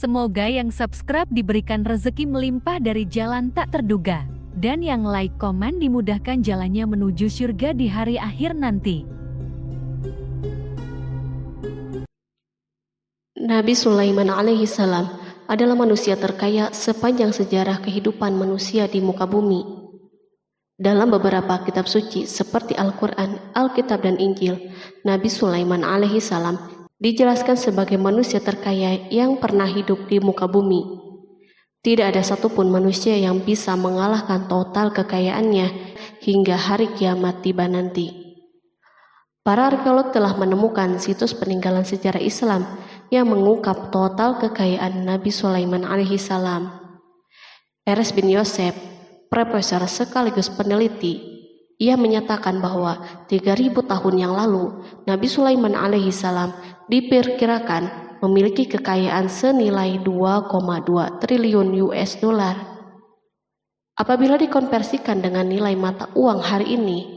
Semoga yang subscribe diberikan rezeki melimpah dari jalan tak terduga. Dan yang like komen dimudahkan jalannya menuju surga di hari akhir nanti. Nabi Sulaiman alaihi salam adalah manusia terkaya sepanjang sejarah kehidupan manusia di muka bumi. Dalam beberapa kitab suci seperti Al-Quran, Alkitab, dan Injil, Nabi Sulaiman alaihi salam dijelaskan sebagai manusia terkaya yang pernah hidup di muka bumi. Tidak ada satupun manusia yang bisa mengalahkan total kekayaannya hingga hari kiamat tiba nanti. Para arkeolog telah menemukan situs peninggalan sejarah Islam yang mengungkap total kekayaan Nabi Sulaiman alaihi salam. Eres bin Yosef, profesor sekaligus peneliti, ia menyatakan bahwa 3000 tahun yang lalu Nabi Sulaiman alaihi salam diperkirakan memiliki kekayaan senilai 2,2 triliun US dollar. Apabila dikonversikan dengan nilai mata uang hari ini,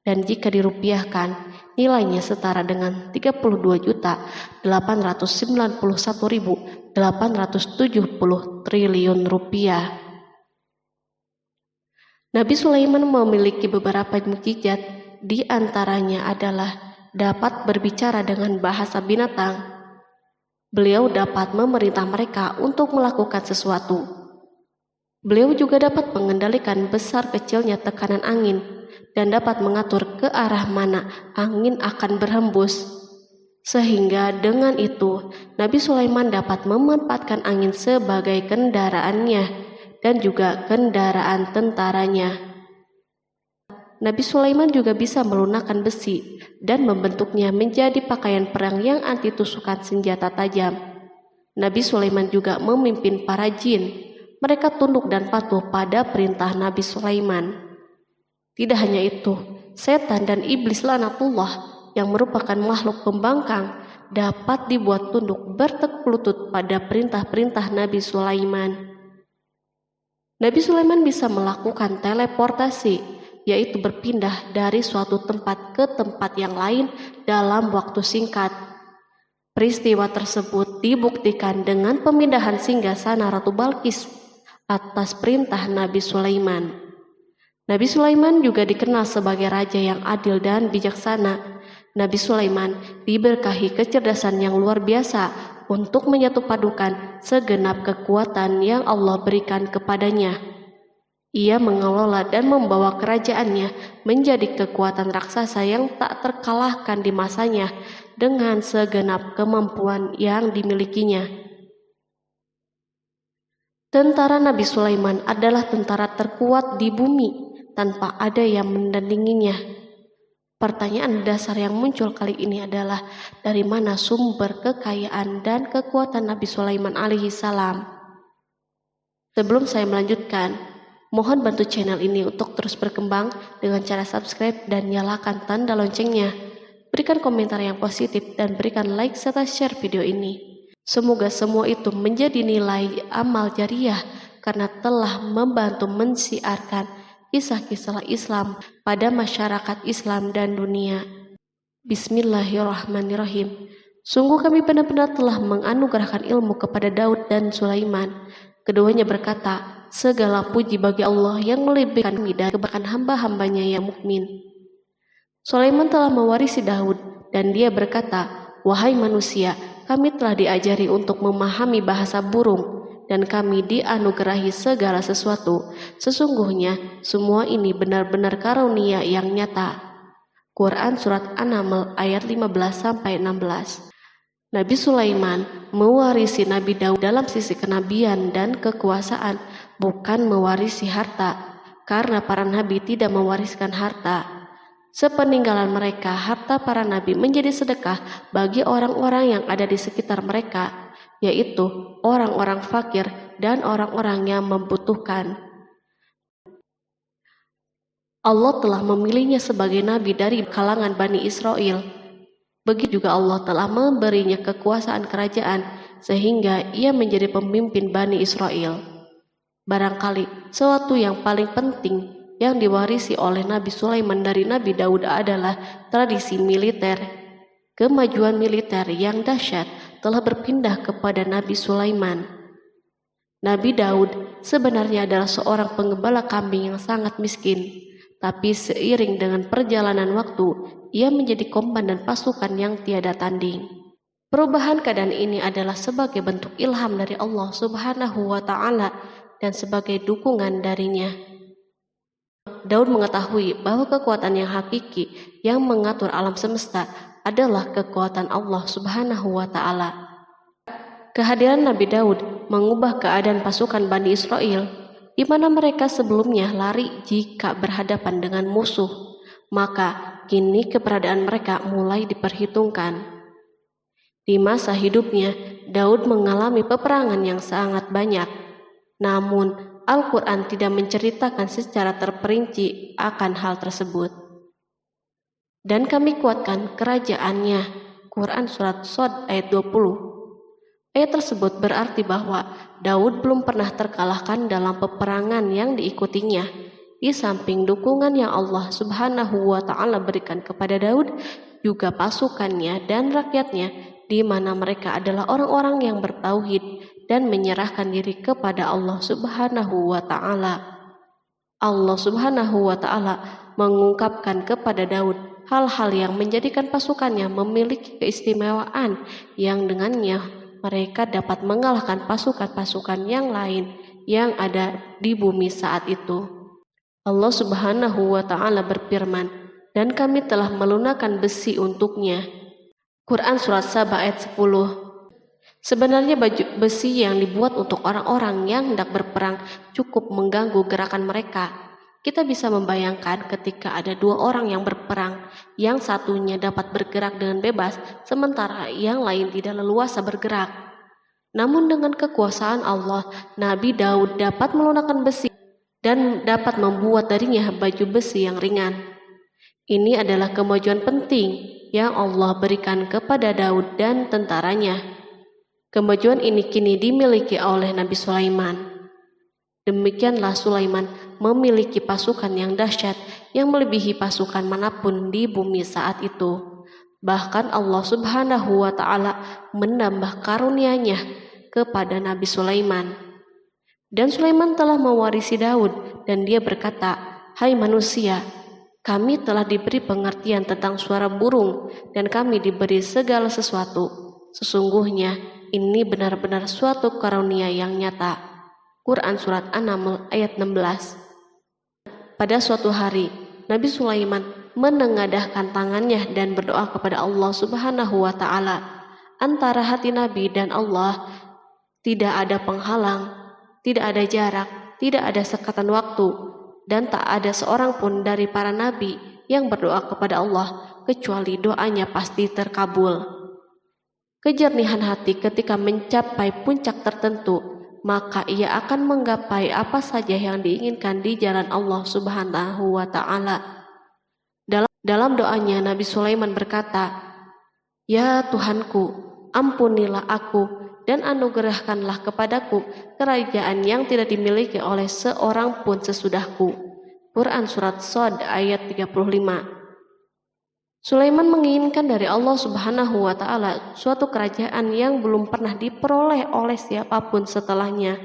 dan jika dirupiahkan, nilainya setara dengan 32.891.870 triliun rupiah. Nabi Sulaiman memiliki beberapa mukjizat, di antaranya adalah dapat berbicara dengan bahasa binatang. Beliau dapat memerintah mereka untuk melakukan sesuatu. Beliau juga dapat mengendalikan besar kecilnya tekanan angin dan dapat mengatur ke arah mana angin akan berhembus. Sehingga dengan itu, Nabi Sulaiman dapat memanfaatkan angin sebagai kendaraannya dan juga kendaraan tentaranya. Nabi Sulaiman juga bisa melunakkan besi dan membentuknya menjadi pakaian perang yang anti tusukan senjata tajam. Nabi Sulaiman juga memimpin para jin. Mereka tunduk dan patuh pada perintah Nabi Sulaiman. Tidak hanya itu, setan dan iblis laknatullah yang merupakan makhluk pembangkang dapat dibuat tunduk bertekuk lutut pada perintah-perintah Nabi Sulaiman. Nabi Sulaiman bisa melakukan teleportasi, yaitu berpindah dari suatu tempat ke tempat yang lain dalam waktu singkat. Peristiwa tersebut dibuktikan dengan pemindahan singgasana Ratu Balqis atas perintah Nabi Sulaiman. Nabi Sulaiman juga dikenal sebagai raja yang adil dan bijaksana. Nabi Sulaiman diberkahi kecerdasan yang luar biasa untuk menyatupadukan segenap kekuatan yang Allah berikan kepadanya. Ia mengelola dan membawa kerajaannya menjadi kekuatan raksasa yang tak terkalahkan di masanya dengan segenap kemampuan yang dimilikinya. Tentara Nabi Sulaiman adalah tentara terkuat di bumi tanpa ada yang menandinginya. Pertanyaan dasar yang muncul kali ini adalah dari mana sumber kekayaan dan kekuatan Nabi Sulaiman alaihi salam? Sebelum saya melanjutkan, mohon bantu channel ini untuk terus berkembang dengan cara subscribe dan nyalakan tanda loncengnya. Berikan komentar yang positif dan berikan like serta share video ini. Semoga semua itu menjadi nilai amal jariah karena telah membantu mensiarkan kisah-kisah Islam pada masyarakat Islam dan dunia. Bismillahirrahmanirrahim. Sungguh kami benar-benar telah menganugerahkan ilmu kepada Daud dan Sulaiman. Keduanya berkata, segala puji bagi Allah yang melebihkan kami dari kebanyakan hamba-hambanya yang mukmin. Sulaiman telah mewarisi Daud dan dia berkata, wahai manusia, kami telah diajari untuk memahami bahasa burung dan kami dianugerahi segala sesuatu. Sesungguhnya semua ini benar-benar karunia yang nyata. Quran Surat An-Naml ayat 15-16. Nabi Sulaiman mewarisi Nabi Daud dalam sisi kenabian dan kekuasaan, bukan mewarisi harta, karena para nabi tidak mewariskan harta. Sepeninggalan mereka, harta para nabi menjadi sedekah bagi orang-orang yang ada di sekitar mereka, yaitu orang-orang fakir dan orang-orang yang membutuhkan. Allah telah memilihnya sebagai nabi dari kalangan Bani Israel. Begitu juga Allah telah memberinya kekuasaan kerajaan sehingga ia menjadi pemimpin Bani Israel. Barangkali sesuatu yang paling penting yang diwarisi oleh Nabi Sulaiman dari Nabi Daud adalah tradisi militer. Kemajuan militer yang dahsyat telah berpindah kepada Nabi Sulaiman. Nabi Daud sebenarnya adalah seorang penggembala kambing yang sangat miskin, tapi seiring dengan perjalanan waktu, ia menjadi komandan pasukan yang tiada tanding. Perubahan keadaan ini adalah sebagai bentuk ilham dari Allah Subhanahu wa Ta'ala dan sebagai dukungan darinya. Daud mengetahui bahwa kekuatan yang hakiki yang mengatur alam semesta adalah kekuatan Allah Subhanahu wa Ta'ala. Kehadiran Nabi Daud mengubah keadaan pasukan Bani Israel, di mana mereka sebelumnya lari jika berhadapan dengan musuh, maka kini keberadaan mereka mulai diperhitungkan. Di masa hidupnya, Daud mengalami peperangan yang sangat banyak, namun Al-Quran tidak menceritakan secara terperinci akan hal tersebut. Dan kami kuatkan kerajaannya. Quran Surat Shad ayat 20. Ayat tersebut berarti bahwa Daud belum pernah terkalahkan dalam peperangan yang diikutinya. Di samping dukungan yang Allah Subhanahu wa Ta'ala berikan kepada Daud, juga pasukannya dan rakyatnya, di mana mereka adalah orang-orang yang bertauhid dan menyerahkan diri kepada Allah Subhanahu wa Ta'ala. Allah Subhanahu wa Ta'ala mengungkapkan kepada Daud hal-hal yang menjadikan pasukannya memiliki keistimewaan yang dengannya mereka dapat mengalahkan pasukan-pasukan yang lain yang ada di bumi saat itu. Allah Subhanahu wa Ta'ala berfirman, dan kami telah melunakkan besi untuknya. Quran Surat Saba ayat 10. Sebenarnya baju besi yang dibuat untuk orang-orang yang hendak berperang cukup mengganggu gerakan mereka. Kita bisa membayangkan ketika ada dua orang yang berperang, yang satunya dapat bergerak dengan bebas, sementara yang lain tidak leluasa bergerak. Namun dengan kekuasaan Allah, Nabi Daud dapat melunakkan besi dan dapat membuat darinya baju besi yang ringan. Ini adalah kemajuan penting yang Allah berikan kepada Daud dan tentaranya. Kemajuan ini kini dimiliki oleh Nabi Sulaiman. Demikianlah Sulaiman memiliki pasukan yang dahsyat yang melebihi pasukan manapun di bumi saat itu. Bahkan Allah Subhanahu wa Ta'ala menambah karunia-Nya kepada Nabi Sulaiman. Dan Sulaiman telah mewarisi Daud dan dia berkata, "Hai manusia, kami telah diberi pengertian tentang suara burung dan kami diberi segala sesuatu. Sesungguhnya ini benar-benar suatu karunia yang nyata." Quran Surat An-Naml ayat 16. Pada suatu hari, Nabi Sulaiman menengadahkan tangannya dan berdoa kepada Allah Subhanahu wa Ta'ala. Antara hati Nabi dan Allah tidak ada penghalang, tidak ada jarak, tidak ada sekatan waktu, dan tak ada seorang pun dari para nabi yang berdoa kepada Allah kecuali doanya pasti terkabul. Kejernihan hati ketika mencapai puncak tertentu, maka ia akan menggapai apa saja yang diinginkan di jalan Allah Subhanahu wa Ta'ala. Dalam doanya Nabi Sulaiman berkata, "Ya Tuhanku, ampunilah aku dan anugerahkanlah kepadaku kerajaan yang tidak dimiliki oleh seorang pun sesudahku." Quran Surat Shad ayat 35. Sulaiman menginginkan dari Allah Subhanahu wa Ta'ala suatu kerajaan yang belum pernah diperoleh oleh siapapun setelahnya.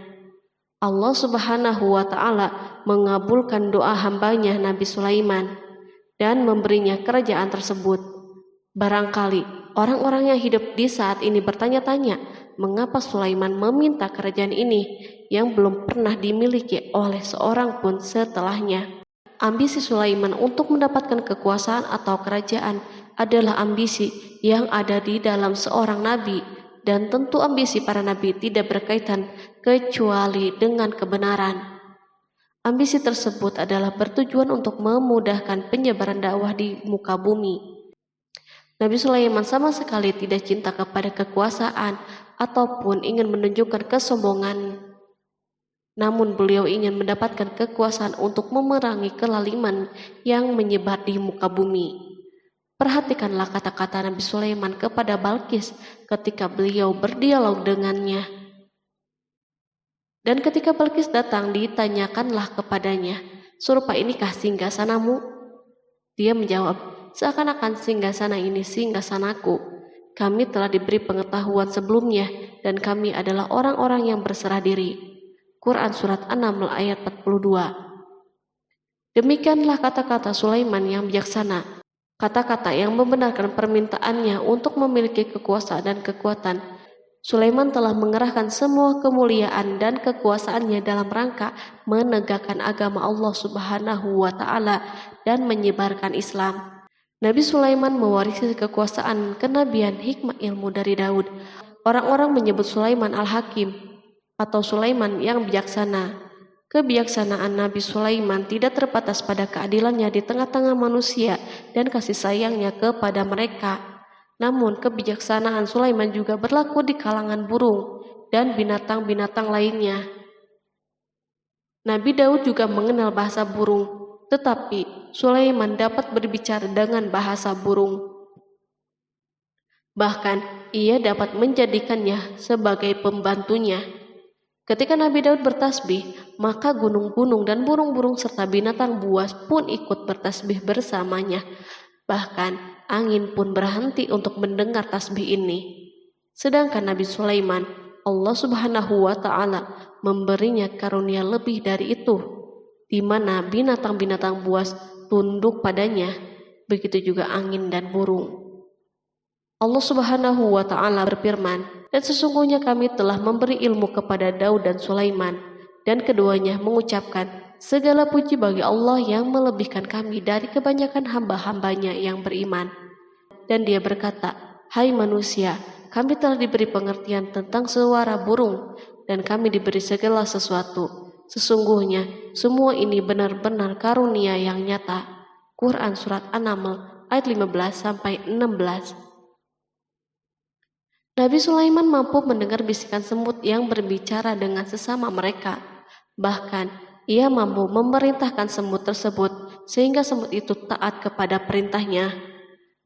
Allah Subhanahu wa Ta'ala mengabulkan doa hambanya Nabi Sulaiman dan memberinya kerajaan tersebut. Barangkali orang-orang yang hidup di saat ini bertanya-tanya, mengapa Sulaiman meminta kerajaan ini yang belum pernah dimiliki oleh seorang pun setelahnya. Ambisi Sulaiman untuk mendapatkan kekuasaan atau kerajaan adalah ambisi yang ada di dalam seorang nabi, dan tentu ambisi para nabi tidak berkaitan kecuali dengan kebenaran. Ambisi tersebut adalah bertujuan untuk memudahkan penyebaran dakwah di muka bumi. Nabi Sulaiman sama sekali tidak cinta kepada kekuasaan ataupun ingin menunjukkan kesombongan. Namun beliau ingin mendapatkan kekuasaan untuk memerangi kelaliman yang menyebar di muka bumi. Perhatikanlah kata-kata Nabi Sulaiman kepada Balqis ketika beliau berdialog dengannya. Dan ketika Balqis datang, ditanyakanlah kepadanya, "Serupa inikah singgasanamu?" Dia menjawab, "Seakan-akan singgasana ini singgasanaku, kami telah diberi pengetahuan sebelumnya dan kami adalah orang-orang yang berserah diri. Quran Surat An-Naml ayat 42. Demikianlah kata-kata Sulaiman yang bijaksana, kata-kata yang membenarkan permintaannya untuk memiliki kekuasaan dan kekuatan. Sulaiman telah mengerahkan semua kemuliaan dan kekuasaannya dalam rangka menegakkan agama Allah Subhanahu wa Ta'ala dan menyebarkan Islam. Nabi Sulaiman mewarisi kekuasaan, kenabian, hikmah ilmu dari Daud. Orang-orang menyebut Sulaiman Al-Hakim atau Sulaiman yang bijaksana. Kebijaksanaan Nabi Sulaiman tidak terbatas pada keadilannya di tengah-tengah manusia dan kasih sayangnya kepada mereka. Namun kebijaksanaan Sulaiman juga berlaku di kalangan burung dan binatang-binatang lainnya. Nabi Daud juga mengenal bahasa burung, tetapi Sulaiman dapat berbicara dengan bahasa burung. Bahkan ia dapat menjadikannya sebagai pembantunya. Ketika Nabi Daud bertasbih, maka gunung-gunung dan burung-burung serta binatang buas pun ikut bertasbih bersamanya. Bahkan angin pun berhenti untuk mendengar tasbih ini. Sedangkan Nabi Sulaiman, Allah Subhanahu wa Ta'ala memberinya karunia lebih dari itu, di mana binatang-binatang buas tunduk padanya, begitu juga angin dan burung. Allah Subhanahu wa Ta'ala berfirman, dan sesungguhnya kami telah memberi ilmu kepada Daud dan Sulaiman, dan keduanya mengucapkan, segala puji bagi Allah yang melebihkan kami dari kebanyakan hamba-hambanya yang beriman. Dan dia berkata, hai manusia, kami telah diberi pengertian tentang suara burung, dan kami diberi segala sesuatu. Sesungguhnya semua ini benar-benar karunia yang nyata. Quran Surat An-Naml ayat 15-16. Nabi Sulaiman mampu mendengar bisikan semut yang berbicara dengan sesama mereka. Bahkan ia mampu memerintahkan semut tersebut sehingga semut itu taat kepada perintahnya.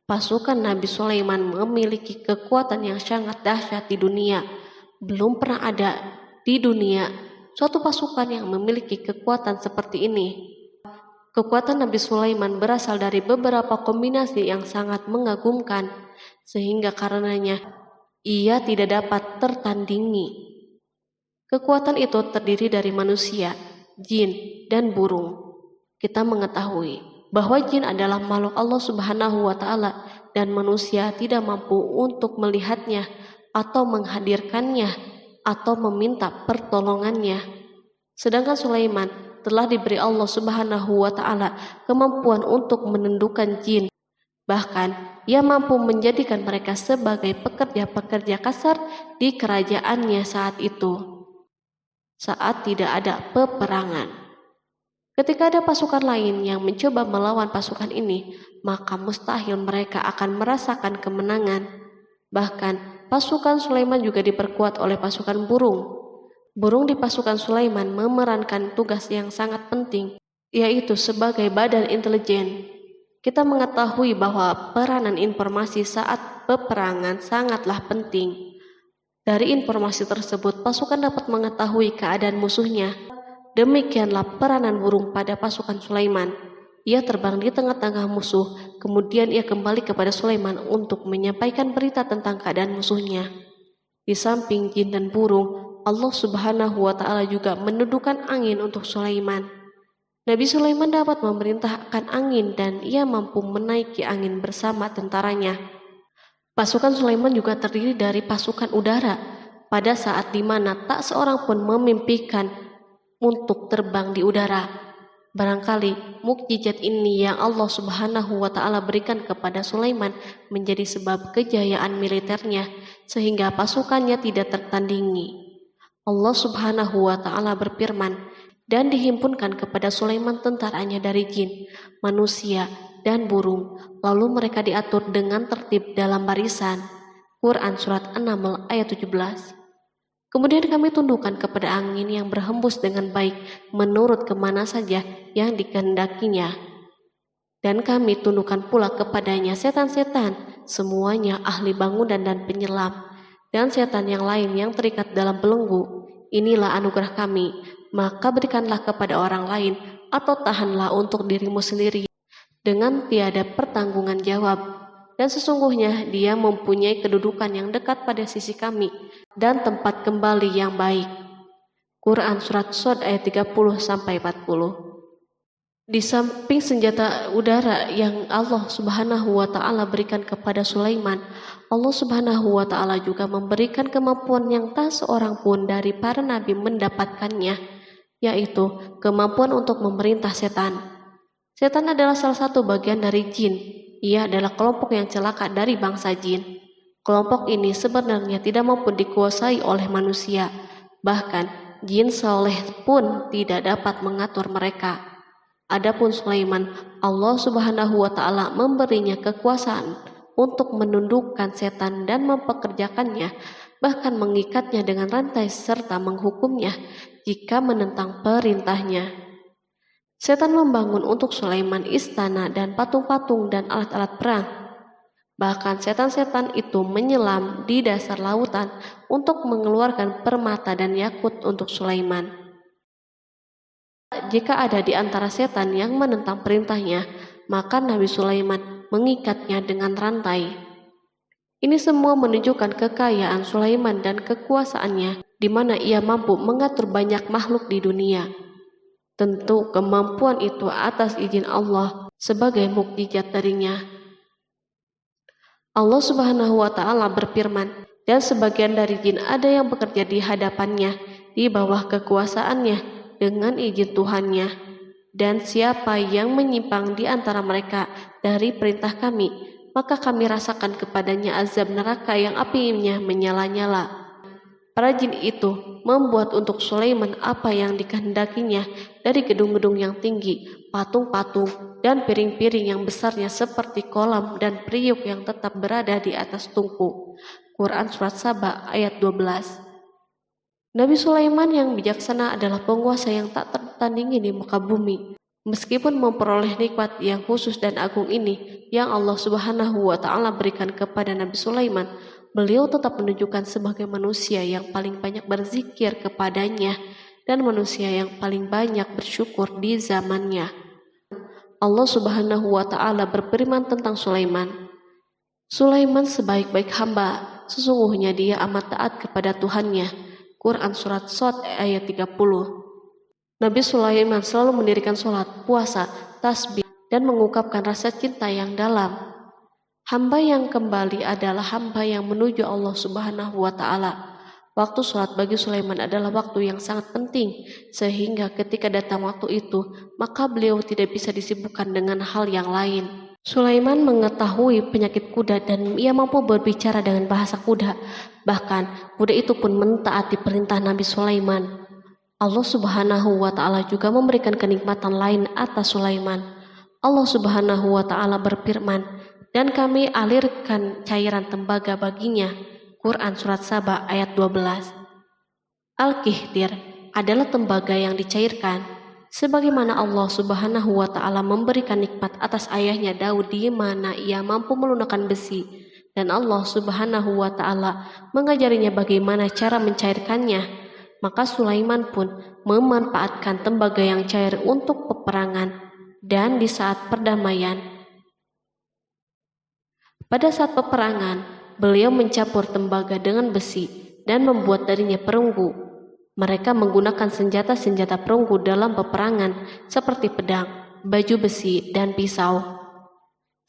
Pasukan Nabi Sulaiman memiliki kekuatan yang sangat dahsyat di dunia. Belum pernah ada di dunia suatu pasukan yang memiliki kekuatan seperti ini. Kekuatan Nabi Sulaiman berasal dari beberapa kombinasi yang sangat mengagumkan, sehingga karenanya ia tidak dapat tertandingi. Kekuatan itu terdiri dari manusia, jin, dan burung. Kita mengetahui bahwa jin adalah makhluk Allah Subhanahu wa Ta'ala dan manusia tidak mampu untuk melihatnya atau menghadirkannya atau meminta pertolongannya. Sedangkan Sulaiman telah diberi Allah Subhanahu wa Ta'ala kemampuan untuk menundukkan jin. Bahkan ia mampu menjadikan mereka sebagai pekerja-pekerja kasar di kerajaannya saat itu, saat tidak ada peperangan. Ketika ada pasukan lain yang mencoba melawan pasukan ini, maka mustahil mereka akan merasakan kemenangan. Bahkan pasukan Sulaiman juga diperkuat oleh pasukan burung. Burung di pasukan Sulaiman memerankan tugas yang sangat penting, yaitu sebagai badan intelijen. Kita mengetahui bahwa peranan informasi saat peperangan sangatlah penting. Dari informasi tersebut, pasukan dapat mengetahui keadaan musuhnya. Demikianlah peranan burung pada pasukan Sulaiman. Ia terbang di tengah-tengah musuh, kemudian ia kembali kepada Sulaiman untuk menyampaikan berita tentang keadaan musuhnya. Di samping jin dan burung, Allah Subhanahu wa Ta'ala juga menundukkan angin untuk Sulaiman. Nabi Sulaiman dapat memerintahkan angin dan ia mampu menaiki angin bersama tentaranya. Pasukan Sulaiman juga terdiri dari pasukan udara pada saat di mana tak seorang pun memimpikan untuk terbang di udara. Barangkali mukjizat ini yang Allah Subhanahu wa Ta'ala berikan kepada Sulaiman menjadi sebab kejayaan militernya sehingga pasukannya tidak tertandingi. Allah Subhanahu wa Ta'ala berfirman, dan dihimpunkan kepada Sulaiman tentaranya dari jin, manusia, dan burung, lalu mereka diatur dengan tertib dalam barisan. Quran Surat An-Naml ayat 17. Kemudian kami tundukkan kepada angin yang berhembus dengan baik menurut kemana saja yang dikehendakinya. Dan kami tundukkan pula kepadanya setan-setan, semuanya ahli bangunan dan penyelam, dan setan yang lain yang terikat dalam belenggu. Inilah anugerah kami, maka berikanlah kepada orang lain atau tahanlah untuk dirimu sendiri dengan tiada pertanggungan jawab. dan sesungguhnya dia mempunyai kedudukan yang dekat pada sisi kami dan tempat kembali yang baik. Quran Surat Shad ayat 30-40. Di samping senjata udara yang Allah Subhanahu wa Ta'ala berikan kepada Sulaiman, Allah Subhanahu wa Ta'ala juga memberikan kemampuan yang tak seorang pun dari para nabi mendapatkannya, yaitu kemampuan untuk memerintah setan. Setan adalah salah satu bagian dari jin. Ia adalah kelompok yang celaka dari bangsa jin. Kelompok ini sebenarnya tidak mampu dikuasai oleh manusia. Bahkan jin soleh pun tidak dapat mengatur mereka. Adapun Sulaiman, Allah Subhanahu wa Ta'ala memberinya kekuasaan untuk menundukkan setan dan mempekerjakannya, bahkan mengikatnya dengan rantai serta menghukumnya jika menentang perintahnya. Setan membangun untuk Sulaiman istana dan patung-patung dan alat-alat perang. Bahkan setan-setan itu menyelam di dasar lautan untuk mengeluarkan permata dan yakut untuk Sulaiman. Jika ada di antara setan yang menentang perintahnya, maka Nabi Sulaiman mengikatnya dengan rantai. Ini semua menunjukkan kekayaan Sulaiman dan kekuasaannya, di mana ia mampu mengatur banyak makhluk di dunia. Tentu kemampuan itu atas izin Allah sebagai mukjizat darinya. Allah Subhanahu wa Ta'ala berfirman, dan sebagian dari jin ada yang bekerja di hadapannya di bawah kekuasaannya dengan izin Tuhannya, dan siapa yang menyimpang di antara mereka dari perintah kami, maka kami rasakan kepadanya azab neraka yang apinya menyala-nyala. Para jin itu membuat untuk Sulaiman apa yang dikehendakinya dari gedung-gedung yang tinggi, patung-patung, dan piring-piring yang besarnya seperti kolam dan periuk yang tetap berada di atas tungku. Quran Surat Saba ayat 12. Nabi Sulaiman yang bijaksana adalah penguasa yang tak tertandingi di muka bumi. Meskipun memperoleh nikmat yang khusus dan agung ini yang Allah Subhanahu wa Ta'ala berikan kepada Nabi Sulaiman, beliau tetap menunjukkan sebagai manusia yang paling banyak berzikir kepadanya dan manusia yang paling banyak bersyukur di zamannya. Allah Subhanahu wa Ta'ala berfirman tentang Sulaiman, Sulaiman sebaik-baik hamba, sesungguhnya dia amat taat kepada Tuhannya. Quran Surat Shad ayat 30. Nabi Sulaiman selalu mendirikan sholat, puasa, tasbih, dan mengungkapkan rasa cinta yang dalam. Hamba yang kembali adalah hamba yang menuju Allah Subhanahu wa Ta'ala. Waktu sholat bagi Sulaiman adalah waktu yang sangat penting, sehingga ketika datang waktu itu, maka beliau tidak bisa disibukkan dengan hal yang lain. Sulaiman mengetahui penyakit kuda dan ia mampu berbicara dengan bahasa kuda. Bahkan kuda itu pun mentaati perintah Nabi Sulaiman. Allah Subhanahu wa Ta'ala juga memberikan kenikmatan lain atas Sulaiman. Allah Subhanahu wa Ta'ala berfirman, dan kami alirkan cairan tembaga baginya. Quran Surat Saba ayat 12. Al-Kihtir adalah tembaga yang dicairkan. Sebagaimana Allah Subhanahu wa Ta'ala memberikan nikmat atas ayahnya Daud di mana ia mampu melunakkan besi, dan Allah Subhanahu wa Ta'ala mengajarinya bagaimana cara mencairkannya, maka Sulaiman pun memanfaatkan tembaga yang cair untuk peperangan dan di saat perdamaian. Pada saat peperangan, beliau mencampur tembaga dengan besi dan membuat darinya perunggu. Mereka menggunakan senjata-senjata perunggu dalam peperangan seperti pedang, baju besi, dan pisau.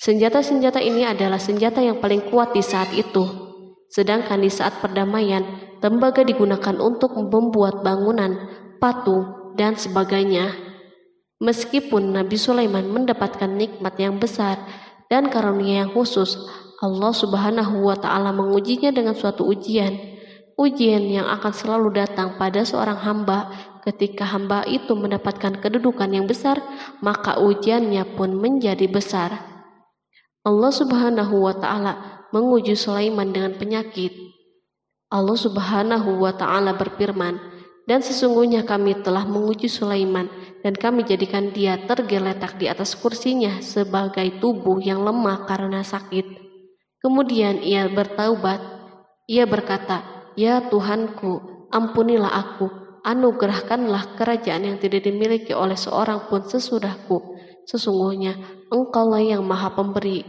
Senjata-senjata ini adalah senjata yang paling kuat di saat itu. Sedangkan di saat perdamaian, tembaga digunakan untuk membuat bangunan, patung, dan sebagainya. Meskipun Nabi Sulaiman mendapatkan nikmat yang besar dan karunia yang khusus, Allah Subhanahu wa Ta'ala mengujinya dengan suatu ujian yang akan selalu datang pada seorang hamba. Ketika hamba itu mendapatkan kedudukan yang besar, maka ujiannya pun menjadi besar. Allah Subhanahu wa Ta'ala menguji Sulaiman dengan penyakit. Allah Subhanahu wa Ta'ala berfirman, dan sesungguhnya kami telah menguji Sulaiman dan kami jadikan dia tergeletak di atas kursinya sebagai tubuh yang lemah karena sakit. Kemudian ia bertaubat. Ia berkata, Ya Tuhanku, ampunilah aku, anugerahkanlah kerajaan yang tidak dimiliki oleh seorang pun sesudahku. Sesungguhnya Engkaulah yang Maha Pemberi.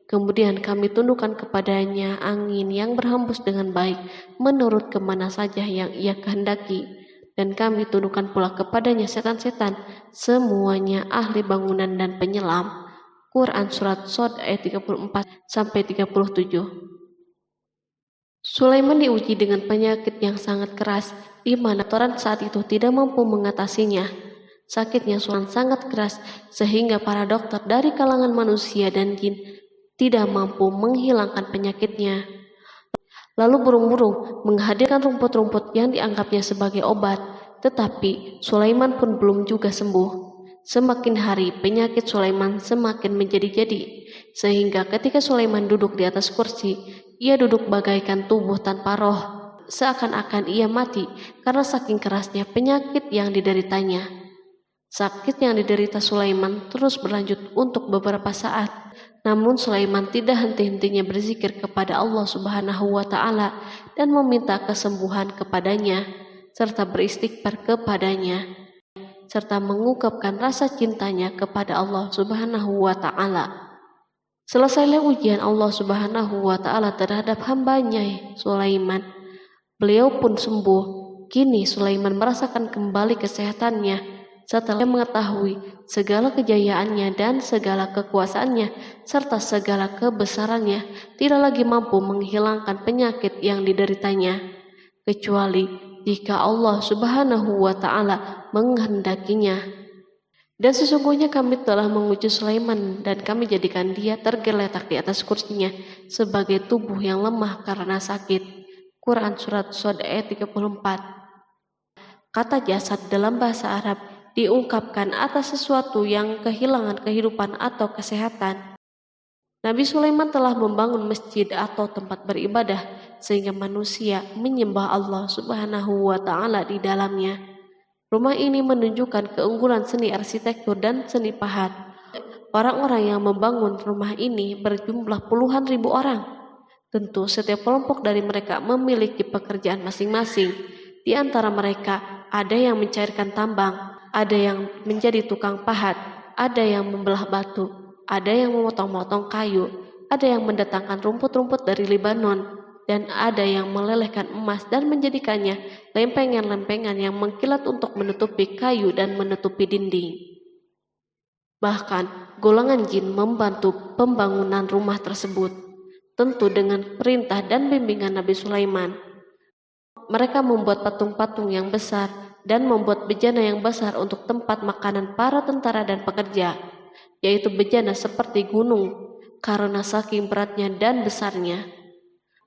Kemudian kami tundukkan kepadanya angin yang berhembus dengan baik menurut kemana saja yang ia kehendaki. Dan kami tundukkan pula kepadanya setan-setan, semuanya ahli bangunan dan penyelam. Quran Surat Shod ayat 34-37. Sulaiman diuji dengan penyakit yang sangat keras, di mana Toran saat itu tidak mampu mengatasinya. Sakitnya Sulaiman sangat keras, sehingga para dokter dari kalangan manusia dan jin tidak mampu menghilangkan penyakitnya. Lalu burung-burung menghadirkan rumput-rumput yang dianggapnya sebagai obat, tetapi Sulaiman pun belum juga sembuh. Semakin hari penyakit Sulaiman semakin menjadi-jadi, sehingga ketika Sulaiman duduk di atas kursi, ia duduk bagaikan tubuh tanpa roh, seakan-akan ia mati karena saking kerasnya penyakit yang dideritanya. Sakit yang diderita Sulaiman terus berlanjut untuk beberapa saat. Namun Sulaiman tidak henti-hentinya berzikir kepada Allah Subhanahu wa Ta'ala dan meminta kesembuhan kepadanya, serta beristighfar kepadanya, serta mengungkapkan rasa cintanya kepada Allah Subhanahu wa Ta'ala. Selesailah ujian Allah Subhanahu wa Ta'ala terhadap hambanya Sulaiman. Beliau pun sembuh. Kini Sulaiman merasakan kembali kesehatannya setelah mengetahui segala kejayaannya dan segala kekuasaannya serta segala kebesarannya tidak lagi mampu menghilangkan penyakit yang dideritanya, kecuali jika Allah Subhanahu wa Ta'ala menghendakinya. Dan sesungguhnya kami telah menguji Sulaiman dan kami jadikan dia tergeletak di atas kursinya sebagai tubuh yang lemah karena sakit. Quran Surat Shod ayat 34. Kata jasad dalam bahasa Arab diungkapkan atas sesuatu yang kehilangan kehidupan atau kesehatan. Nabi Sulaiman telah membangun masjid atau tempat beribadah sehingga manusia menyembah Allah Subhanahu wa Ta'ala di dalamnya. Rumah ini menunjukkan keunggulan seni arsitektur dan seni pahat. Orang-orang yang membangun rumah ini berjumlah puluhan ribu orang. Tentu setiap kelompok dari mereka memiliki pekerjaan masing-masing. Di antara mereka ada yang mencairkan tambang, ada yang menjadi tukang pahat, ada yang membelah batu, ada yang memotong-motong kayu, ada yang mendatangkan rumput-rumput dari Libanon, dan ada yang melelehkan emas dan menjadikannya lempengan-lempengan yang mengkilat untuk menutupi kayu dan menutupi dinding. Bahkan golongan jin membantu pembangunan rumah tersebut, tentu dengan perintah dan bimbingan Nabi Sulaiman. Mereka membuat patung-patung yang besar dan membuat bejana yang besar untuk tempat makanan para tentara dan pekerja, yaitu bejana seperti gunung karena saking beratnya dan besarnya.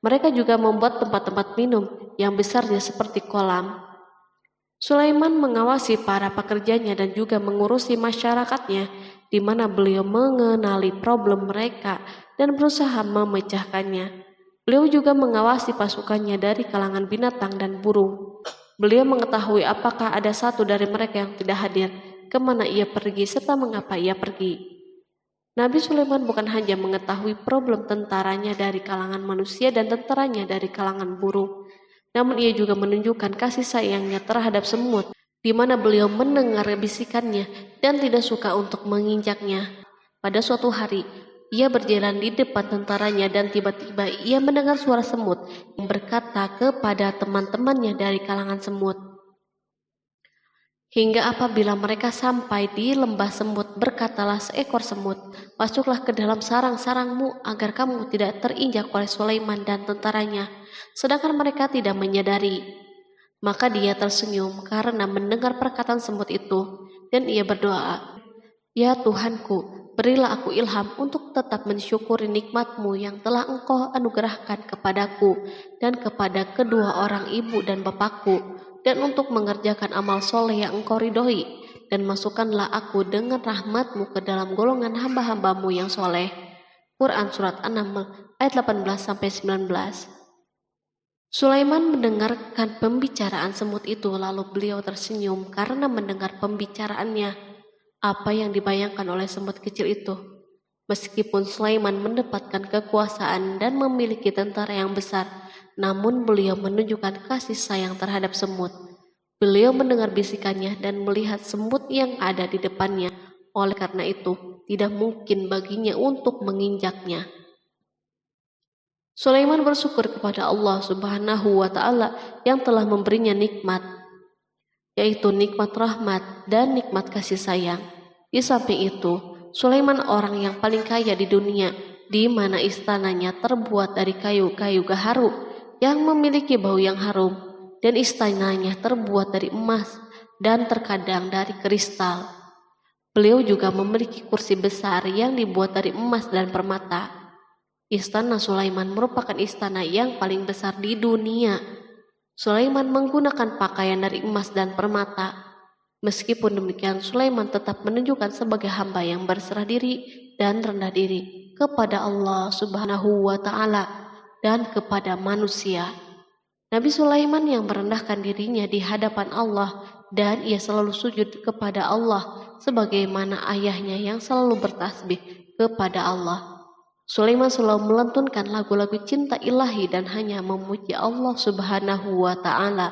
Mereka juga membuat tempat-tempat minum yang besarnya seperti kolam. Sulaiman mengawasi para pekerjanya dan juga mengurusi masyarakatnya, di mana beliau mengenali problem mereka dan berusaha memecahkannya. Beliau juga mengawasi pasukannya dari kalangan binatang dan burung. Beliau mengetahui apakah ada satu dari mereka yang tidak hadir, kemana ia pergi, serta mengapa ia pergi. Nabi Sulaiman bukan hanya mengetahui problem tentaranya dari kalangan manusia dan tentaranya dari kalangan burung, namun ia juga menunjukkan kasih sayangnya terhadap semut, di mana beliau mendengar bisikannya dan tidak suka untuk menginjaknya. Pada suatu hari, ia berjalan di depan tentaranya dan tiba-tiba ia mendengar suara semut yang berkata kepada teman-temannya dari kalangan semut. Hingga apabila mereka sampai di lembah semut, berkatalah seekor semut, "Masuklah ke dalam sarang-sarangmu agar kamu tidak terinjak oleh Sulaiman dan tentaranya." Sedangkan mereka tidak menyadari. Maka dia tersenyum karena mendengar perkataan semut itu, dan ia berdoa, "Ya Tuhanku, berilah aku ilham untuk tetap mensyukuri nikmat-Mu yang telah Engkau anugerahkan kepadaku dan kepada kedua orang ibu dan bapakku, dan untuk mengerjakan amal soleh yang Engkau ridhoi, dan masukkanlah aku dengan rahmat-Mu ke dalam golongan hamba-hamba-Mu yang soleh." Quran Surat An-Naml ayat 18-19. Sulaiman mendengarkan pembicaraan semut itu, lalu beliau tersenyum karena mendengar pembicaraannya. Apa yang dibayangkan oleh semut kecil itu? Meskipun Sulaiman mendapatkan kekuasaan dan memiliki tentara yang besar, namun beliau menunjukkan kasih sayang terhadap semut. Beliau mendengar bisikannya dan melihat semut yang ada di depannya. Oleh karena itu, tidak mungkin baginya untuk menginjaknya. Sulaiman bersyukur kepada Allah Subhanahu wa Ta'ala yang telah memberinya nikmat, yaitu nikmat rahmat dan nikmat kasih sayang. Di samping itu, Sulaiman orang yang paling kaya di dunia, di mana istananya terbuat dari kayu-kayu gaharu yang memiliki bau yang harum, dan istananya terbuat dari emas dan terkadang dari kristal. Beliau juga memiliki kursi besar yang dibuat dari emas dan permata. Istana Sulaiman merupakan istana yang paling besar di dunia. Sulaiman menggunakan pakaian dari emas dan permata. Meskipun demikian, Sulaiman tetap menunjukkan sebagai hamba yang berserah diri dan rendah diri kepada Allah Subhanahu wa Ta'ala dan kepada manusia. Nabi Sulaiman yang merendahkan dirinya di hadapan Allah, dan ia selalu sujud kepada Allah sebagaimana ayahnya yang selalu bertasbih kepada Allah. Sulaiman selalu melantunkan lagu-lagu cinta ilahi dan hanya memuji Allah Subhanahu wa Ta'ala.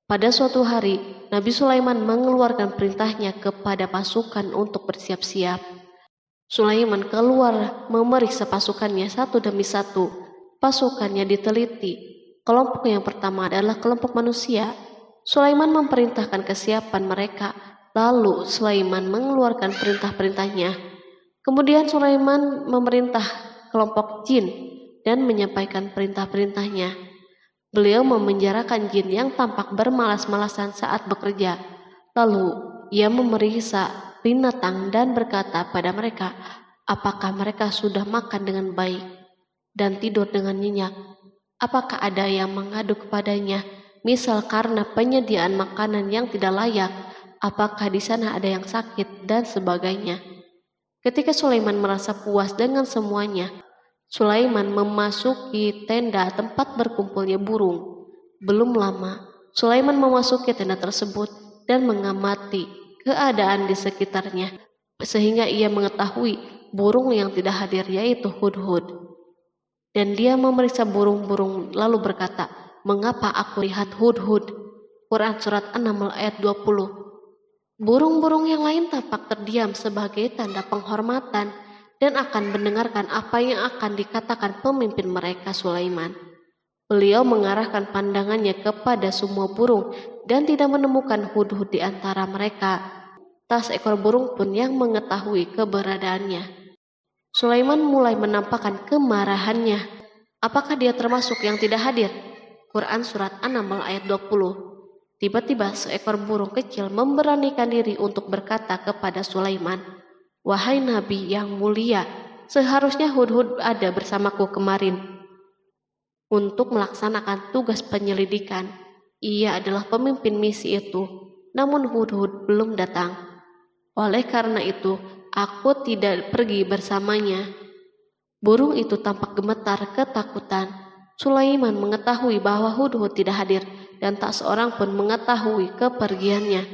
Pada suatu hari, Nabi Sulaiman mengeluarkan perintahnya kepada pasukan untuk bersiap-siap. Sulaiman keluar memeriksa pasukannya satu demi satu. Pasukannya diteliti. Kelompok yang pertama adalah kelompok manusia. Sulaiman memerintahkan kesiapan mereka, lalu Sulaiman mengeluarkan perintah-perintahnya. Kemudian Sulaiman memerintah kelompok jin dan menyampaikan perintah-perintahnya. Beliau memenjarakan jin yang tampak bermalas-malasan saat bekerja. Lalu ia memeriksa binatang dan berkata pada mereka, apakah mereka sudah makan dengan baik dan tidur dengan nyenyak? Apakah ada yang mengadu kepadanya, misal karena penyediaan makanan yang tidak layak? Apakah di sana ada yang sakit dan sebagainya? Ketika Sulaiman merasa puas dengan semuanya, Sulaiman memasuki tenda tempat berkumpulnya burung. Belum lama, Sulaiman memasuki tenda tersebut dan mengamati keadaan di sekitarnya, sehingga ia mengetahui burung yang tidak hadir yaitu hudhud. Dan dia memeriksa burung-burung lalu berkata, mengapa aku lihat hudhud? Quran Surat An-Naml ayat 20. Burung-burung yang lain tampak terdiam sebagai tanda penghormatan dan akan mendengarkan apa yang akan dikatakan pemimpin mereka Sulaiman. Beliau mengarahkan pandangannya kepada semua burung dan tidak menemukan hudhud di antara mereka. Tak seekor burung pun yang mengetahui keberadaannya. Sulaiman mulai menampakkan kemarahannya. Apakah dia termasuk yang tidak hadir? Quran Surat An-Naml ayat 20. Tiba-tiba seekor burung kecil memberanikan diri untuk berkata kepada Sulaiman, wahai Nabi yang mulia, seharusnya hudhud ada bersamaku kemarin untuk melaksanakan tugas penyelidikan. Ia adalah pemimpin misi itu, namun hudhud belum datang. Oleh karena itu, aku tidak pergi bersamanya. Burung itu tampak gemetar ketakutan. Sulaiman mengetahui bahwa hudhud tidak hadir dan tak seorang pun mengetahui kepergiannya.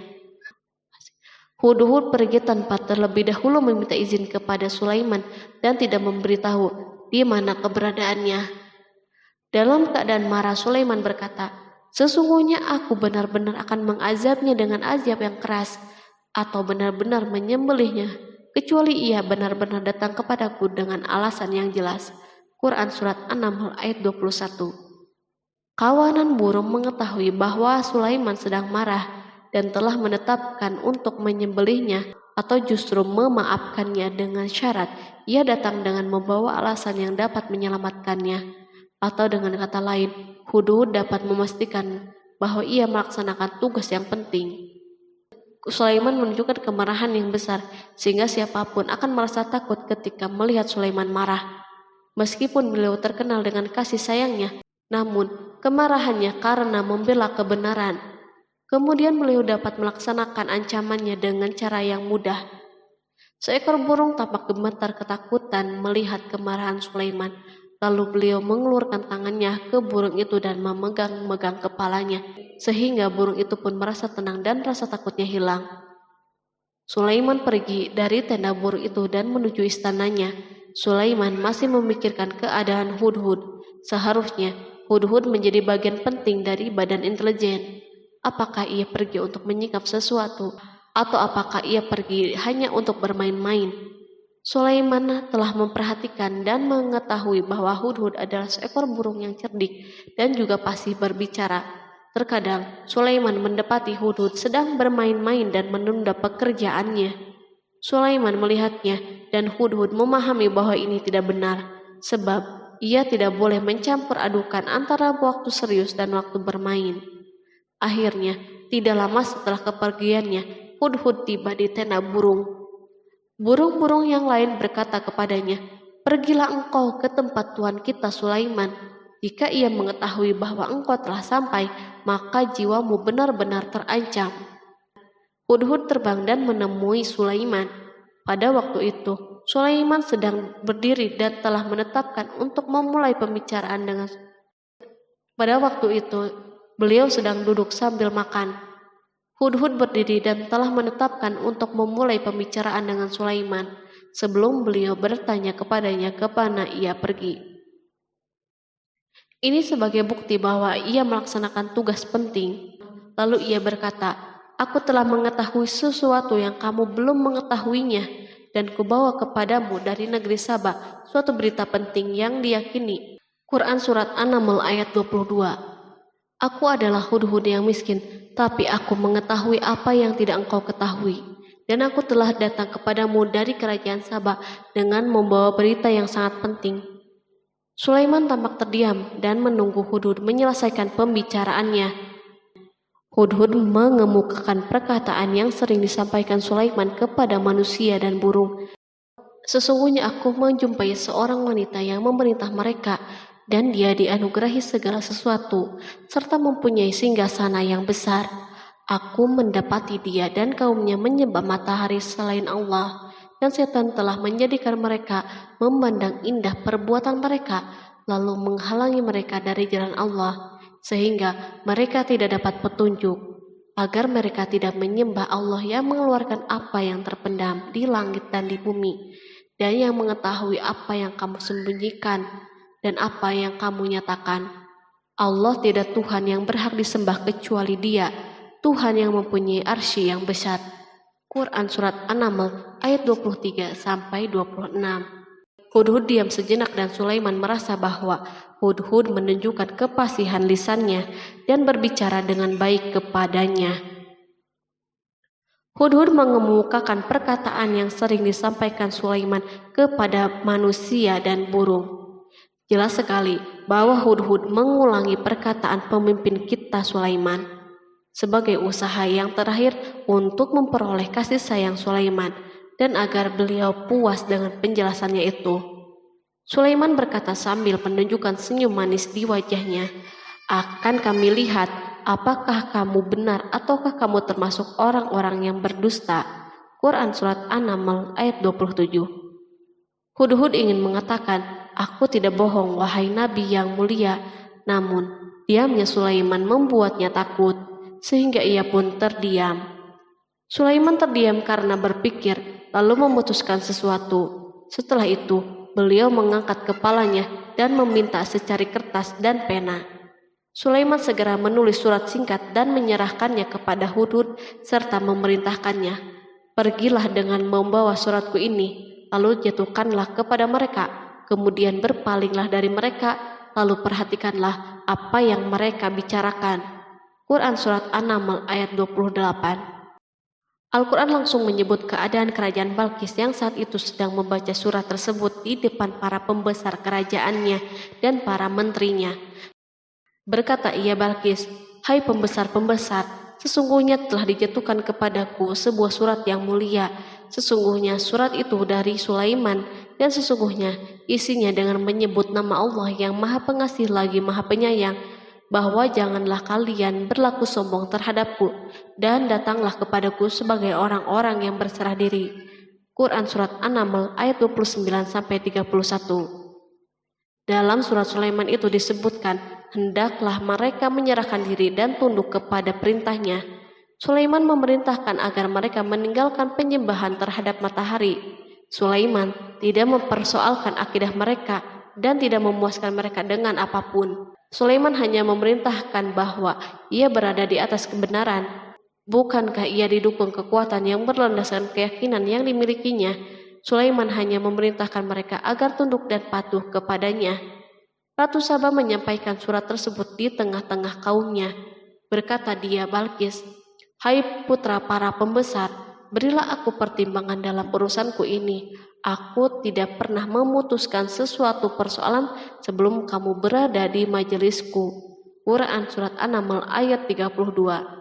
Hudhud pergi tanpa terlebih dahulu meminta izin kepada Sulaiman dan tidak memberitahu di mana keberadaannya. Dalam keadaan marah, Sulaiman berkata, sesungguhnya aku benar-benar akan mengazabnya dengan azab yang keras atau benar-benar menyembelihnya, kecuali ia benar-benar datang kepadaku dengan alasan yang jelas. Quran Surat An-Naml ayat 21. Kawanan burung mengetahui bahwa Sulaiman sedang marah dan telah menetapkan untuk menyembelihnya atau justru memaafkannya dengan syarat ia datang dengan membawa alasan yang dapat menyelamatkannya. Atau dengan kata lain, hudhud dapat memastikan bahwa ia melaksanakan tugas yang penting. Sulaiman menunjukkan kemarahan yang besar sehingga siapapun akan merasa takut ketika melihat Sulaiman marah. Meskipun beliau terkenal dengan kasih sayangnya, namun kemarahannya karena membela kebenaran. Kemudian beliau dapat melaksanakan ancamannya dengan cara yang mudah. Seekor burung tampak gemetar ketakutan melihat kemarahan Sulaiman. Lalu beliau mengeluarkan tangannya ke burung itu dan memegang-megang kepalanya, sehingga burung itu pun merasa tenang dan rasa takutnya hilang. Sulaiman pergi dari tenda burung itu dan menuju istananya. Sulaiman masih memikirkan keadaan hudhud. Seharusnya hudhud menjadi bagian penting dari badan intelijen. Apakah ia pergi untuk menyingkap sesuatu, atau apakah ia pergi hanya untuk bermain-main? Sulaiman telah memperhatikan dan mengetahui bahwa Hudhud adalah seekor burung yang cerdik dan juga fasih berbicara. Terkadang Sulaiman mendapati Hudhud sedang bermain-main dan menunda pekerjaannya. Sulaiman melihatnya dan Hudhud memahami bahwa ini tidak benar, sebab ia tidak boleh mencampur adukan antara waktu serius dan waktu bermain. Akhirnya, tidak lama setelah kepergiannya, Hudhud tiba di tenda burung. Burung-burung yang lain berkata kepadanya, "Pergilah engkau ke tempat tuan kita Sulaiman. Jika ia mengetahui bahwa engkau telah sampai, maka jiwamu benar-benar terancam." Hudhud terbang dan menemui Sulaiman. Pada waktu itu, Sulaiman sedang berdiri dan telah menetapkan untuk memulai pembicaraan dengan. Pada waktu itu, beliau sedang duduk sambil makan. Hudhud berdiri dan telah menetapkan untuk memulai pembicaraan dengan Sulaiman sebelum beliau bertanya kepadanya kemana ia pergi. Ini sebagai bukti bahwa ia melaksanakan tugas penting. Lalu ia berkata, "Aku telah mengetahui sesuatu yang kamu belum mengetahuinya, dan kubawa kepadamu dari negeri Saba suatu berita penting yang diyakini." Quran Surat An-Naml ayat 22. Aku adalah Hudhud yang miskin, tapi aku mengetahui apa yang tidak engkau ketahui. Dan aku telah datang kepadamu dari kerajaan Saba dengan membawa berita yang sangat penting. Sulaiman tampak terdiam dan menunggu Hudhud menyelesaikan pembicaraannya. Hudhud mengemukakan perkataan yang sering disampaikan Sulaiman kepada manusia dan burung. Sesungguhnya aku menjumpai seorang wanita yang memerintah mereka, dan dia dianugerahi segala sesuatu, serta mempunyai singgasana yang besar. Aku mendapati dia dan kaumnya menyembah matahari selain Allah, dan setan telah menjadikan mereka memandang indah perbuatan mereka, lalu menghalangi mereka dari jalan Allah, sehingga mereka tidak dapat petunjuk, agar mereka tidak menyembah Allah yang mengeluarkan apa yang terpendam di langit dan di bumi, dan yang mengetahui apa yang kamu sembunyikan dan apa yang kamu nyatakan. Allah tidak Tuhan yang berhak disembah kecuali Dia, Tuhan yang mempunyai arsy yang besar. Quran Surat An-Naml ayat 23-26. Hudhud diam sejenak dan Sulaiman merasa bahwa Hudhud menunjukkan kefasihan lisannya dan berbicara dengan baik kepadanya. Hudhud mengemukakan perkataan yang sering disampaikan Sulaiman kepada manusia dan burung. Jelas sekali bahwa Hudhud mengulangi perkataan pemimpin kita Sulaiman sebagai usaha yang terakhir untuk memperoleh kasih sayang Sulaiman dan agar beliau puas dengan penjelasannya itu. Sulaiman berkata sambil menunjukkan senyum manis di wajahnya, "Akan kami lihat apakah kamu benar ataukah kamu termasuk orang-orang yang berdusta." Quran Surat An-Naml ayat 27. Hudhud ingin mengatakan, "Aku tidak bohong, wahai Nabi yang mulia." Namun, diamnya Sulaiman membuatnya takut, sehingga ia pun terdiam. Sulaiman terdiam karena berpikir, lalu memutuskan sesuatu. Setelah itu, beliau mengangkat kepalanya dan meminta secari kertas dan pena. Sulaiman segera menulis surat singkat dan menyerahkannya kepada Hudhud serta memerintahkannya, "Pergilah dengan membawa suratku ini, lalu jatuhkanlah kepada mereka. Kemudian berpalinglah dari mereka, lalu perhatikanlah apa yang mereka bicarakan." Quran Surat An-Naml ayat 28. Al-Quran langsung menyebut keadaan kerajaan Balqis yang saat itu sedang membaca surat tersebut di depan para pembesar kerajaannya dan para menterinya. Berkata ia Balqis, "Hai pembesar-pembesar, sesungguhnya telah dijatuhkan kepadaku sebuah surat yang mulia. Sesungguhnya surat itu dari Sulaiman, dan sesungguhnya isinya dengan menyebut nama Allah yang Maha Pengasih lagi Maha Penyayang, bahwa janganlah kalian berlaku sombong terhadapku, dan datanglah kepadaku sebagai orang-orang yang berserah diri." Quran Surat An-Naml ayat 29-31. Dalam surat Sulaiman itu disebutkan, hendaklah mereka menyerahkan diri dan tunduk kepada perintahnya. Sulaiman memerintahkan agar mereka meninggalkan penyembahan terhadap matahari. Sulaiman tidak mempersoalkan akidah mereka dan tidak memuaskan mereka dengan apapun. Sulaiman hanya memerintahkan bahwa ia berada di atas kebenaran. Bukankah ia didukung kekuatan yang berlandaskan keyakinan yang dimilikinya? Sulaiman hanya memerintahkan mereka agar tunduk dan patuh kepadanya. Ratu Saba menyampaikan surat tersebut di tengah-tengah kaumnya. Berkata dia, Balkis, "Hai putra para pembesar, berilah aku pertimbangan dalam urusanku ini. Aku tidak pernah memutuskan sesuatu persoalan sebelum kamu berada di majelisku." Quran Surat An-Naml ayat 32.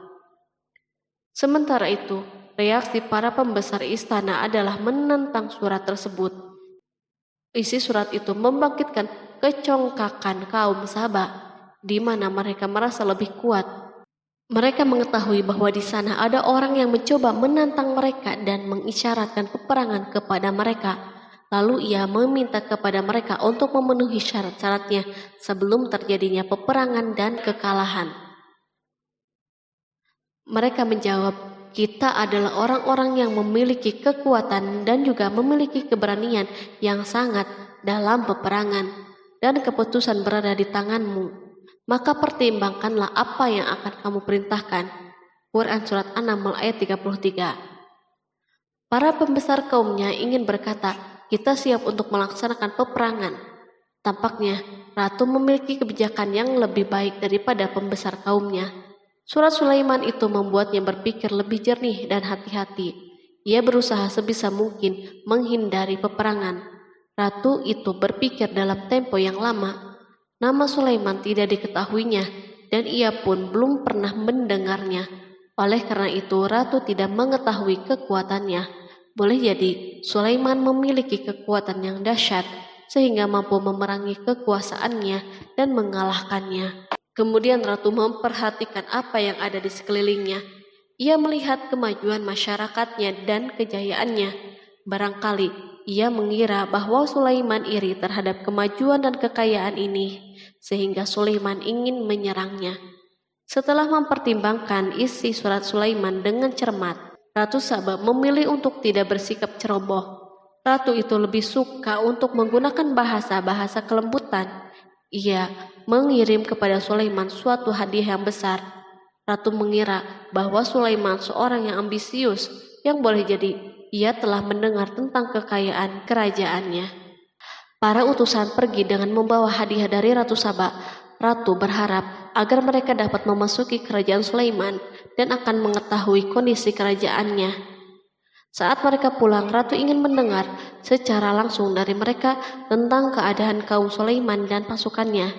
Sementara itu, reaksi para pembesar istana adalah menentang surat tersebut. Isi surat itu membangkitkan kecongkakan kaum Saba, di mana mereka merasa lebih kuat. Mereka mengetahui bahwa di sana ada orang yang mencoba menantang mereka dan mengisyaratkan peperangan kepada mereka. Lalu ia meminta kepada mereka untuk memenuhi syarat-syaratnya sebelum terjadinya peperangan dan kekalahan. Mereka menjawab, "Kita adalah orang-orang yang memiliki kekuatan dan juga memiliki keberanian yang sangat dalam peperangan, dan keputusan berada di tanganmu. Maka pertimbangkanlah apa yang akan kamu perintahkan." Quran Surat An-Naml ayat 33. Para pembesar kaumnya ingin berkata, "Kita siap untuk melaksanakan peperangan." Tampaknya ratu memiliki kebijakan yang lebih baik daripada pembesar kaumnya. Surat Sulaiman itu membuatnya berpikir lebih jernih dan hati-hati. Ia berusaha sebisa mungkin menghindari peperangan. Ratu itu berpikir dalam tempo yang lama. Nama Sulaiman tidak diketahuinya, dan ia pun belum pernah mendengarnya. Oleh karena itu, ratu tidak mengetahui kekuatannya. Boleh jadi Sulaiman memiliki kekuatan yang dahsyat sehingga mampu memerangi kekuasaannya dan mengalahkannya. Kemudian ratu memperhatikan apa yang ada di sekelilingnya. Ia melihat kemajuan masyarakatnya dan kejayaannya. Barangkali ia mengira bahwa Sulaiman iri terhadap kemajuan dan kekayaan ini, sehingga Sulaiman ingin menyerangnya. Setelah mempertimbangkan isi surat Sulaiman dengan cermat, Ratu Saba memilih untuk tidak bersikap ceroboh. Ratu itu lebih suka untuk menggunakan bahasa-bahasa kelembutan. Ia mengirim kepada Sulaiman suatu hadiah yang besar. Ratu mengira bahwa Sulaiman seorang yang ambisius, yang boleh jadi ia telah mendengar tentang kekayaan kerajaannya. Para utusan pergi dengan membawa hadiah dari Ratu Saba. Ratu berharap agar mereka dapat memasuki kerajaan Sulaiman dan akan mengetahui kondisi kerajaannya. Saat mereka pulang, Ratu ingin mendengar secara langsung dari mereka tentang keadaan kaum Sulaiman dan pasukannya.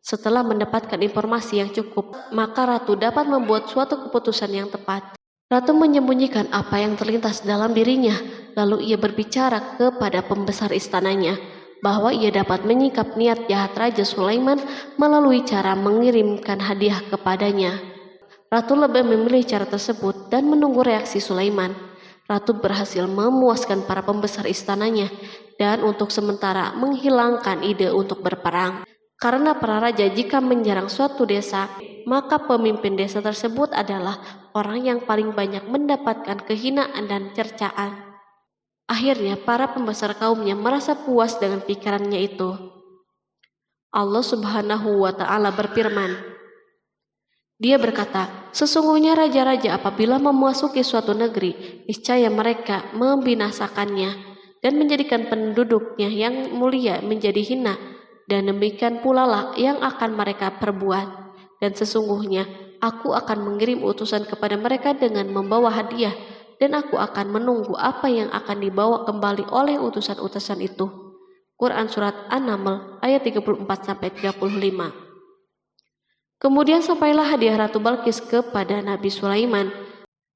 Setelah mendapatkan informasi yang cukup, maka Ratu dapat membuat suatu keputusan yang tepat. Ratu menyembunyikan apa yang terlintas dalam dirinya, lalu ia berbicara kepada pembesar istananya bahwa ia dapat menyingkap niat jahat Raja Sulaiman melalui cara mengirimkan hadiah kepadanya. Ratu lebih memilih cara tersebut dan menunggu reaksi Sulaiman. Ratu berhasil memuaskan para pembesar istananya dan untuk sementara menghilangkan ide untuk berperang. Karena para raja jika menyerang suatu desa, maka pemimpin desa tersebut adalah orang yang paling banyak mendapatkan kehinaan dan cercaan. Akhirnya para pembesar kaumnya merasa puas dengan pikirannya itu. Allah Subhanahu wa Ta'ala berfirman, Dia berkata, "Sesungguhnya raja-raja apabila memasuki suatu negeri, niscaya mereka membinasakannya dan menjadikan penduduknya yang mulia menjadi hina, dan demikian pula lah yang akan mereka perbuat. Dan sesungguhnya aku akan mengirim utusan kepada mereka dengan membawa hadiah, dan aku akan menunggu apa yang akan dibawa kembali oleh utusan-utusan itu." Quran Surat An-Naml ayat 34-35. Kemudian sampailah hadiah Ratu Balkis kepada Nabi Sulaiman.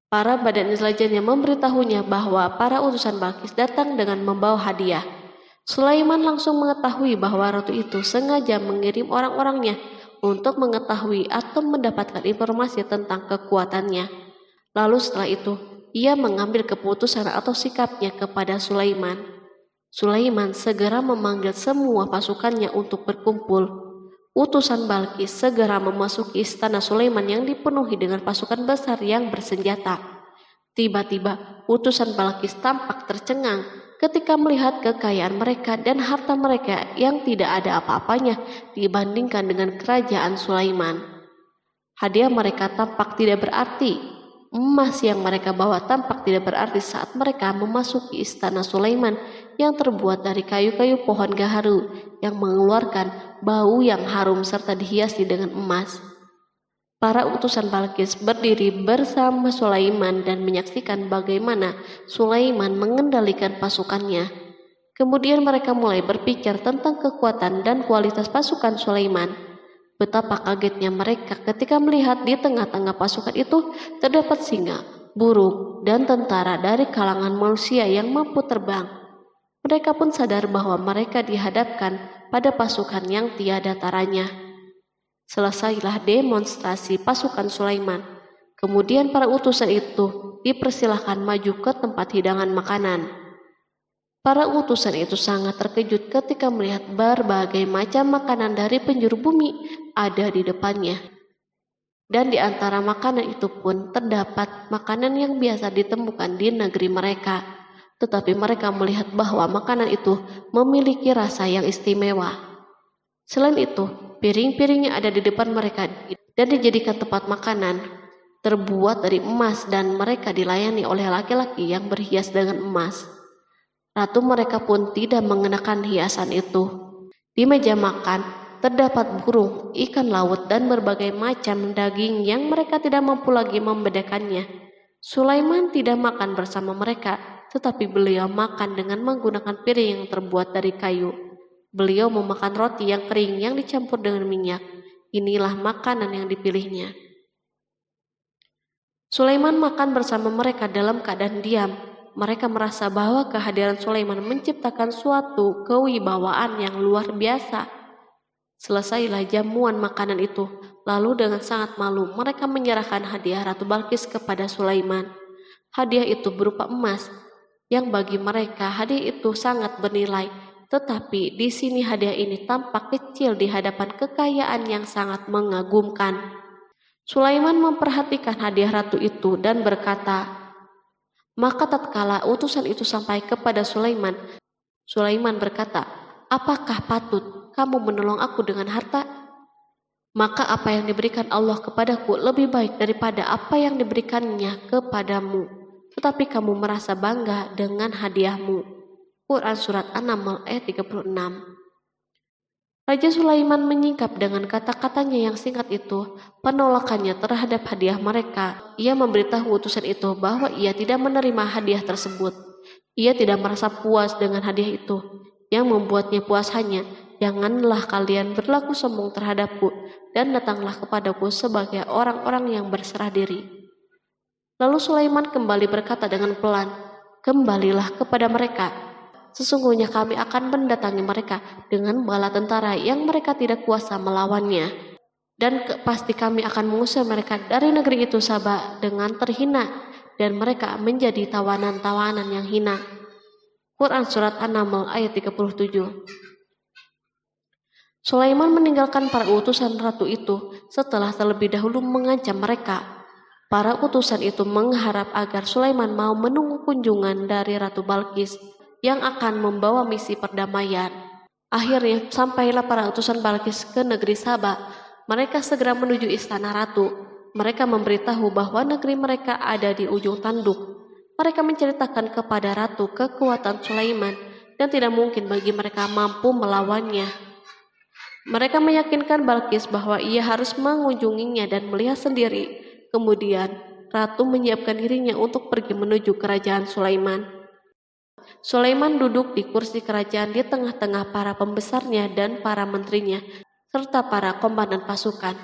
Para badan intelijennya memberitahunya bahwa para utusan Balkis datang dengan membawa hadiah. Sulaiman langsung mengetahui bahwa ratu itu sengaja mengirim orang-orangnya untuk mengetahui atau mendapatkan informasi tentang kekuatannya. Lalu setelah itu, ia mengambil keputusan atau sikapnya kepada Sulaiman. Sulaiman segera memanggil semua pasukannya untuk berkumpul. Utusan Balkis segera memasuki istana Sulaiman yang dipenuhi dengan pasukan besar yang bersenjata. Tiba-tiba, utusan Balkis tampak tercengang ketika melihat kekayaan mereka dan harta mereka yang tidak ada apa-apanya dibandingkan dengan kerajaan Sulaiman. Hadiah mereka tampak tidak berarti. Emas yang mereka bawa tampak tidak berarti saat mereka memasuki istana Sulaiman yang terbuat dari kayu-kayu pohon gaharu yang mengeluarkan bau yang harum serta dihiasi dengan emas. Para utusan Balkis berdiri bersama Sulaiman dan menyaksikan bagaimana Sulaiman mengendalikan pasukannya. Kemudian mereka mulai berpikir tentang kekuatan dan kualitas pasukan Sulaiman. Betapa kagetnya mereka ketika melihat di tengah-tengah pasukan itu terdapat singa, burung, dan tentara dari kalangan manusia yang mampu terbang. Mereka pun sadar bahwa mereka dihadapkan pada pasukan yang tiada taranya. Selesailah demonstrasi pasukan Sulaiman. Kemudian para utusan itu dipersilahkan maju ke tempat hidangan makanan. Para utusan itu sangat terkejut ketika melihat berbagai macam makanan dari penjuru bumi ada di depannya. Dan di antara makanan itu pun terdapat makanan yang biasa ditemukan di negeri mereka. Tetapi mereka melihat bahwa makanan itu memiliki rasa yang istimewa. Selain itu, piring-piring yang ada di depan mereka dan dijadikan tempat makanan terbuat dari emas dan mereka dilayani oleh laki-laki yang berhias dengan emas. Ratu mereka pun tidak mengenakan hiasan itu. Di meja makan terdapat burung, ikan laut, dan berbagai macam daging yang mereka tidak mampu lagi membedakannya. Sulaiman tidak makan bersama mereka, tetapi beliau makan dengan menggunakan piring yang terbuat dari kayu. Beliau memakan roti yang kering yang dicampur dengan minyak. Inilah makanan yang dipilihnya. Sulaiman makan bersama mereka dalam keadaan diam. Mereka merasa bahwa kehadiran Sulaiman menciptakan suatu kewibawaan yang luar biasa. Selesailah jamuan makanan itu. Lalu dengan sangat malu mereka menyerahkan hadiah Ratu Balkis kepada Sulaiman. Hadiah itu berupa emas, yang bagi mereka hadiah itu sangat bernilai. Tetapi di sini hadiah ini tampak kecil di hadapan kekayaan yang sangat mengagumkan. Sulaiman memperhatikan hadiah ratu itu dan berkata, maka tatkala utusan itu sampai kepada Sulaiman, Sulaiman berkata, apakah patut kamu menolong aku dengan harta? Maka apa yang diberikan Allah kepadaku lebih baik daripada apa yang diberikannya kepadamu. Tetapi kamu merasa bangga dengan hadiahmu. Quran Surat An-Naml ayat 36. Raja Sulaiman menyingkap dengan kata-katanya yang singkat itu penolakannya terhadap hadiah mereka. Ia memberitahu utusan itu bahwa ia tidak menerima hadiah tersebut. Ia tidak merasa puas dengan hadiah itu. Yang membuatnya puas hanya, janganlah kalian berlaku sombong terhadapku dan datanglah kepadaku sebagai orang-orang yang berserah diri. Lalu Sulaiman kembali berkata dengan pelan, kembalilah kepada mereka. Sesungguhnya kami akan mendatangi mereka dengan bala tentara yang mereka tidak kuasa melawannya. Dan pasti kami akan mengusir mereka dari negeri itu Saba dengan terhina dan mereka menjadi tawanan-tawanan yang hina. Quran Surat An-Naml ayat 37. Sulaiman meninggalkan para utusan ratu itu setelah terlebih dahulu mengancam mereka. Para utusan itu mengharap agar Sulaiman mau menunggu kunjungan dari Ratu Balkis yang akan membawa misi perdamaian. Akhirnya sampailah para utusan Balkis ke negeri Saba. Mereka segera menuju istana ratu. Mereka memberitahu bahwa negeri mereka ada di ujung tanduk. Mereka menceritakan kepada ratu kekuatan Sulaiman dan tidak mungkin bagi mereka mampu melawannya. Mereka meyakinkan Balkis bahwa ia harus mengunjunginya dan melihat sendiri. Kemudian ratu menyiapkan dirinya untuk pergi menuju kerajaan Sulaiman. Sulaiman duduk di kursi kerajaan di tengah-tengah para pembesarnya dan para menterinya, serta para komandan pasukan.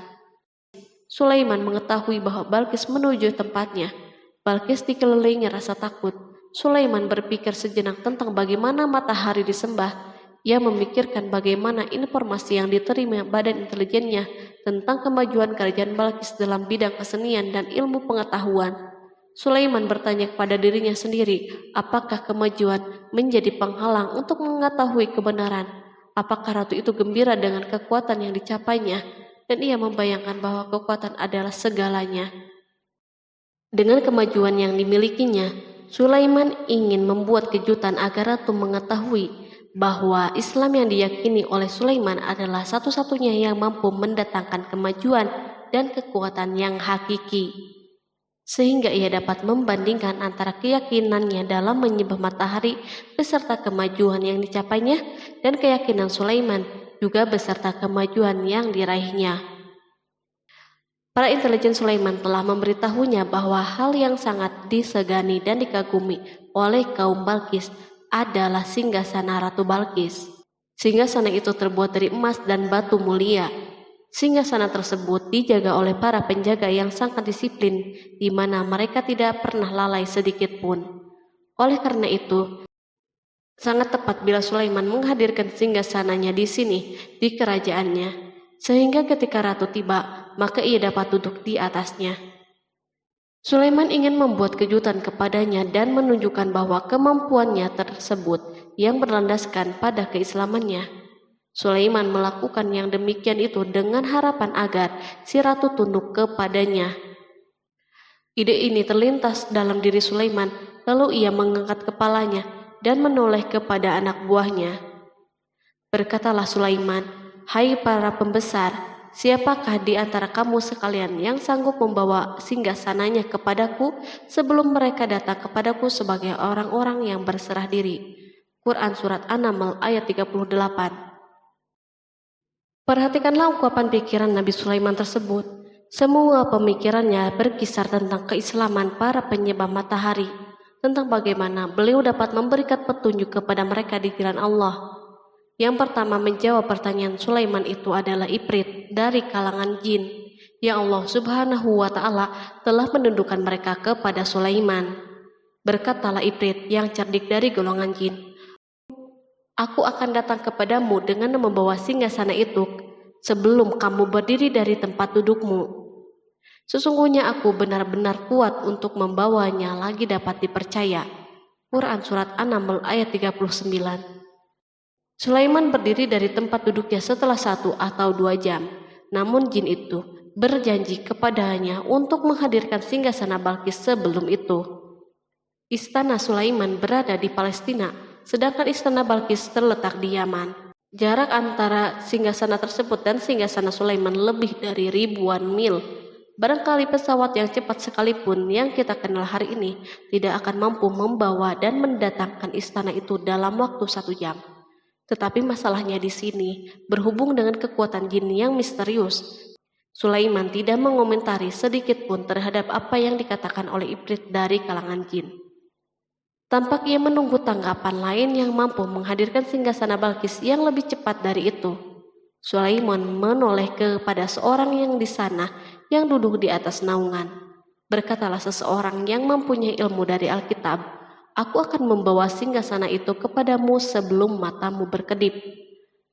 Sulaiman mengetahui bahwa Balkis menuju tempatnya. Balkis dikelilingi rasa takut. Sulaiman berpikir sejenak tentang bagaimana matahari disembah. Ia memikirkan bagaimana informasi yang diterima badan intelijennya tentang kemajuan kerajaan Balkis dalam bidang kesenian dan ilmu pengetahuan. Sulaiman bertanya kepada dirinya sendiri, apakah kemajuan menjadi penghalang untuk mengetahui kebenaran? Apakah ratu itu gembira dengan kekuatan yang dicapainya? Dan ia membayangkan bahwa kekuatan adalah segalanya. Dengan kemajuan yang dimilikinya, Sulaiman ingin membuat kejutan agar ratu mengetahui bahwa Islam yang diyakini oleh Sulaiman adalah satu-satunya yang mampu mendatangkan kemajuan dan kekuatan yang hakiki. sehingga ia dapat membandingkan antara keyakinannya dalam menyembah matahari beserta kemajuan yang dicapainya dan keyakinan Sulaiman juga beserta kemajuan yang diraihnya. Para intelijen Sulaiman telah memberitahunya bahwa hal yang sangat disegani dan dikagumi oleh kaum Balkis adalah singgasana Ratu Balkis. Singgasana itu terbuat dari emas dan batu mulia. Singgasana tersebut dijaga oleh para penjaga yang sangat disiplin, di mana mereka tidak pernah lalai sedikit pun. Oleh karena itu, sangat tepat bila Sulaiman menghadirkan singgasananya di sini, di kerajaannya, sehingga ketika ratu tiba, maka ia dapat duduk di atasnya. Sulaiman ingin membuat kejutan kepadanya dan menunjukkan bahwa kemampuannya tersebut yang berlandaskan pada keislamannya. Sulaiman melakukan yang demikian itu dengan harapan agar si ratu tunduk kepadanya. Ide ini terlintas dalam diri Sulaiman, lalu ia mengangkat kepalanya dan menoleh kepada anak buahnya. Berkatalah Sulaiman, "Hai para pembesar, siapakah di antara kamu sekalian yang sanggup membawa singgasananya kepadaku sebelum mereka datang kepadaku sebagai orang-orang yang berserah diri?" Quran Surat An-Naml ayat 38. Perhatikanlah ungkapan pikiran Nabi Sulaiman tersebut. Semua pemikirannya berkisar tentang keislaman para penyembah matahari, tentang bagaimana beliau dapat memberikan petunjuk kepada mereka di jalan Allah. Yang pertama menjawab pertanyaan Sulaiman itu adalah Ifrit dari kalangan jin, yang Allah Subhanahu wa Ta'ala telah menundukkan mereka kepada Sulaiman. Berkatalah Ifrit yang cerdik dari golongan jin, "Aku akan datang kepadamu dengan membawa singgasana itu sebelum kamu berdiri dari tempat dudukmu. Sesungguhnya aku benar-benar kuat untuk membawanya lagi dapat dipercaya." Quran Surat An-Naml ayat 39. Sulaiman berdiri dari tempat duduknya setelah 1 atau 2 jam. Namun jin itu berjanji kepadanya untuk menghadirkan singgasana Balkis sebelum itu. Istana Sulaiman berada di Palestina, sedangkan istana Balkis terletak di Yaman. Jarak antara singgasana tersebut dan singgasana Sulaiman lebih dari ribuan mil. Barangkali pesawat yang cepat sekalipun yang kita kenal hari ini tidak akan mampu membawa dan mendatangkan istana itu dalam waktu 1 jam. Tetapi masalahnya di sini berhubung dengan kekuatan jin yang misterius. Sulaiman tidak mengomentari sedikit pun terhadap apa yang dikatakan oleh Ifrit dari kalangan jin. Tampak ia menunggu tanggapan lain yang mampu menghadirkan singgasana Balkis yang lebih cepat dari itu. Sulaiman menoleh kepada seorang yang di sana yang duduk di atas naungan. Berkatalah seseorang yang mempunyai ilmu dari Alkitab, "Aku akan membawa singgasana itu kepadamu sebelum matamu berkedip."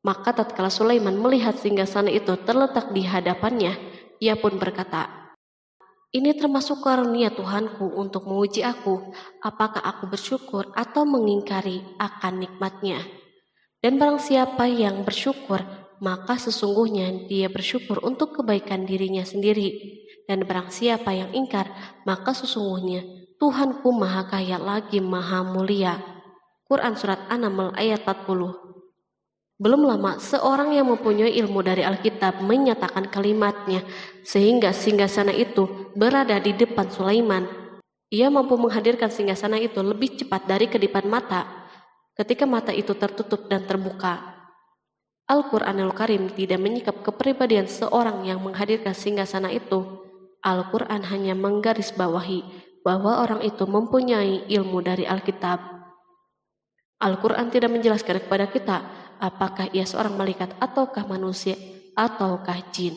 Maka tatkala Sulaiman melihat singgasana itu terletak di hadapannya, ia pun berkata, "Ini termasuk karunia Tuhanku untuk menguji aku, apakah aku bersyukur atau mengingkari akan nikmatnya. Dan barang siapa yang bersyukur, maka sesungguhnya dia bersyukur untuk kebaikan dirinya sendiri. Dan barang siapa yang ingkar, maka sesungguhnya Tuhanku maha kaya lagi maha mulia." Quran Surat An-Naml ayat 40. Belum lama, seorang yang mempunyai ilmu dari Alkitab menyatakan kalimatnya, sehingga singgasana itu berada di depan Sulaiman. Ia mampu menghadirkan singgasana itu lebih cepat dari kedipan mata, ketika mata itu tertutup dan terbuka. Al-Quranul Karim tidak menyikap kepribadian seorang yang menghadirkan singgasana itu. Al-Quran hanya menggarisbawahi bahwa orang itu mempunyai ilmu dari Alkitab. Al-Quran tidak menjelaskan kepada kita apakah ia seorang malaikat ataukah manusia ataukah jin.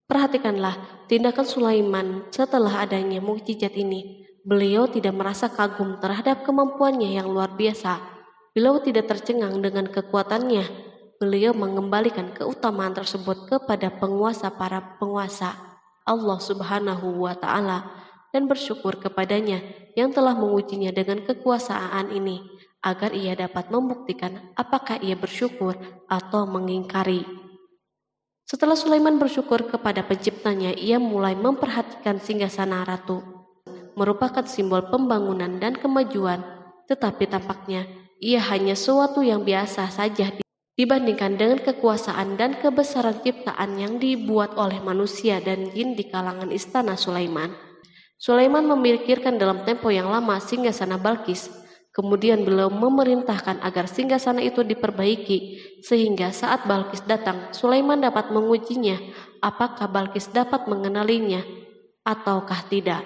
Perhatikanlah tindakan Sulaiman setelah adanya mukjizat ini. Beliau tidak merasa kagum terhadap kemampuannya yang luar biasa. Beliau tidak tercengang dengan kekuatannya. Beliau mengembalikan keutamaan tersebut kepada penguasa para penguasa, Allah Subhanahu wa Ta'ala, dan bersyukur kepadanya yang telah mengujinya dengan kekuasaan ini, agar ia dapat membuktikan apakah ia bersyukur atau mengingkari. Setelah Sulaiman bersyukur kepada penciptanya, ia mulai memperhatikan singgasana ratu. Merupakan simbol pembangunan dan kemajuan, tetapi tampaknya ia hanya sesuatu yang biasa saja dibandingkan dengan kekuasaan dan kebesaran ciptaan yang dibuat oleh manusia dan jin di kalangan istana Sulaiman. Sulaiman memikirkan dalam tempo yang lama singgasana Balkis. Kemudian beliau memerintahkan agar singgasana itu diperbaiki, sehingga saat Balkis datang, Sulaiman dapat mengujinya apakah Balkis dapat mengenalinya ataukah tidak.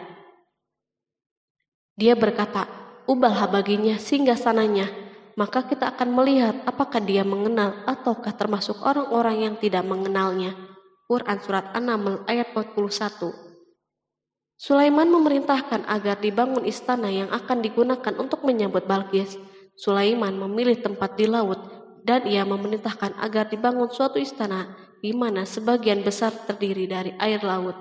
Dia berkata, "Ubahlah baginya singgasananya, maka kita akan melihat apakah dia mengenal ataukah termasuk orang-orang yang tidak mengenalnya." Quran Surat An-Naml ayat 41. Sulaiman memerintahkan agar dibangun istana yang akan digunakan untuk menyambut Balkis. Sulaiman memilih tempat di laut dan ia memerintahkan agar dibangun suatu istana di mana sebagian besar terdiri dari air laut.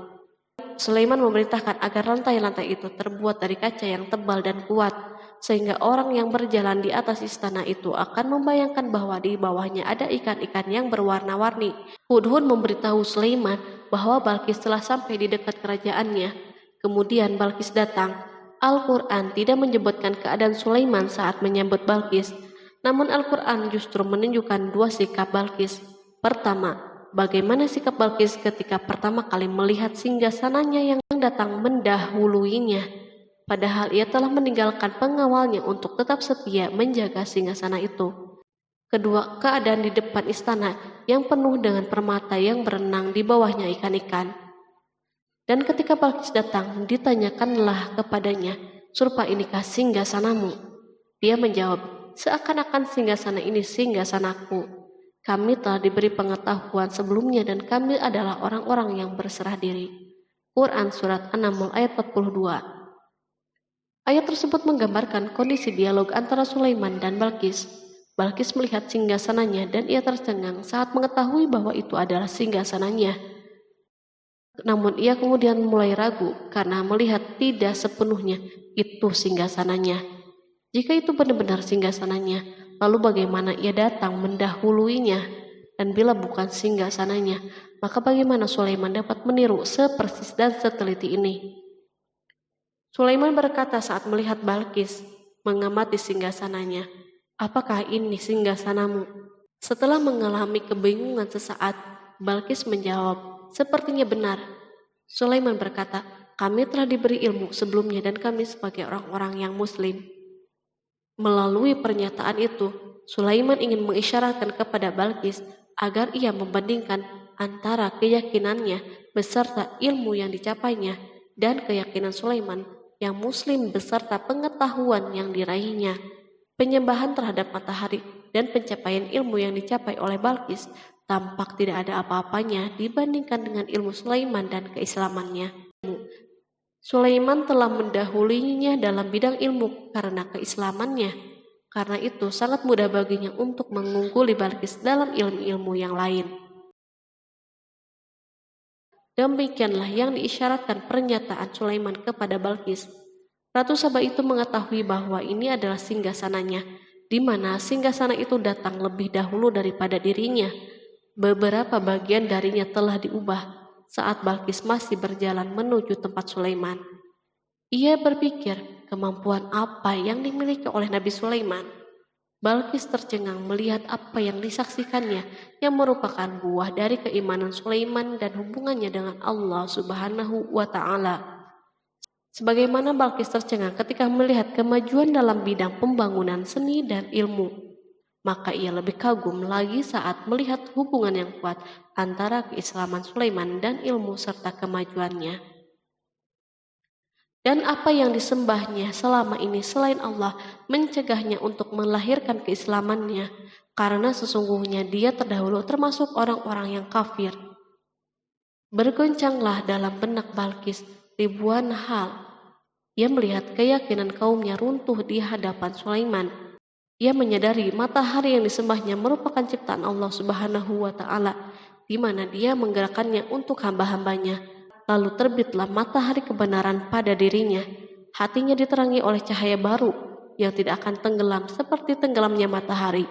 Sulaiman memerintahkan agar lantai-lantai itu terbuat dari kaca yang tebal dan kuat, sehingga orang yang berjalan di atas istana itu akan membayangkan bahwa di bawahnya ada ikan-ikan yang berwarna-warni. Hudhud memberitahu Sulaiman bahwa Balkis telah sampai di dekat kerajaannya. Kemudian Balkis datang. Al-Quran tidak menyebutkan keadaan Sulaiman saat menyambut Balkis, namun Al-Quran justru menunjukkan dua sikap Balkis. Pertama, bagaimana sikap Balkis ketika pertama kali melihat singgasananya yang datang mendahuluinya, padahal ia telah meninggalkan pengawalnya untuk tetap setia menjaga singgasana itu. Kedua, keadaan di depan istana yang penuh dengan permata yang berenang di bawahnya ikan-ikan. Dan ketika Balkis datang, ditanyakanlah kepadanya, "Serupa inikah singgasanamu?" Dia menjawab, "Seakan-akan singgasana ini singgasanaku. Kami telah diberi pengetahuan sebelumnya dan kami adalah orang-orang yang berserah diri." Quran Surat An-Naml ayat 42. Ayat tersebut menggambarkan kondisi dialog antara Sulaiman dan Balkis. Balkis melihat singgasananya dan ia tercengang saat mengetahui bahwa itu adalah singgasananya. Namun ia kemudian mulai ragu karena melihat tidak sepenuhnya itu singgasananya. Jika itu benar-benar singgasananya, lalu bagaimana ia datang mendahuluinya? Dan bila bukan singgasananya, maka bagaimana Sulaiman dapat meniru sepersis dan seteliti ini? Sulaiman berkata saat melihat Balkis mengamati singgasananya, "Apakah ini singgasanamu?" Setelah mengalami kebingungan sesaat, Balkis menjawab, "Sepertinya benar." Sulaiman berkata, "Kami telah diberi ilmu sebelumnya dan kami sebagai orang-orang yang muslim." Melalui pernyataan itu, Sulaiman ingin mengisyaratkan kepada Balkis agar ia membandingkan antara keyakinannya beserta ilmu yang dicapainya dan keyakinan Sulaiman yang muslim beserta pengetahuan yang diraihnya. Penyembahan terhadap matahari dan pencapaian ilmu yang dicapai oleh Balkis tampak tidak ada apa-apanya dibandingkan dengan ilmu Sulaiman dan keislamannya. Sulaiman telah mendahulinya dalam bidang ilmu karena keislamannya. Karena itu sangat mudah baginya untuk mengungguli Balkis dalam ilmu-ilmu yang lain. Demikianlah yang diisyaratkan pernyataan Sulaiman kepada Balkis. Ratu Saba itu mengetahui bahwa ini adalah singgasananya, di mana singgasana itu datang lebih dahulu daripada dirinya. Beberapa bagian darinya telah diubah saat Balkis masih berjalan menuju tempat Sulaiman. Ia berpikir kemampuan apa yang dimiliki oleh Nabi Sulaiman. Balkis tercengang melihat apa yang disaksikannya yang merupakan buah dari keimanan Sulaiman dan hubungannya dengan Allah Subhanahu wa Ta'ala. Sebagaimana Balkis tercengang ketika melihat kemajuan dalam bidang pembangunan seni dan ilmu, maka ia lebih kagum lagi saat melihat hubungan yang kuat antara keislaman Sulaiman dan ilmu serta kemajuannya. Dan apa yang disembahnya selama ini selain Allah mencegahnya untuk melahirkan keislamannya, karena sesungguhnya dia terdahulu termasuk orang-orang yang kafir. Bergoncanglah dalam benak Balkis ribuan hal. Ia melihat keyakinan kaumnya runtuh di hadapan Sulaiman. Ia menyadari matahari yang disembahnya merupakan ciptaan Allah Subhanahu wa Ta'ala, di mana dia menggerakkannya untuk hamba-hambanya. Lalu terbitlah matahari kebenaran pada dirinya. Hatinya diterangi oleh cahaya baru yang tidak akan tenggelam seperti tenggelamnya matahari.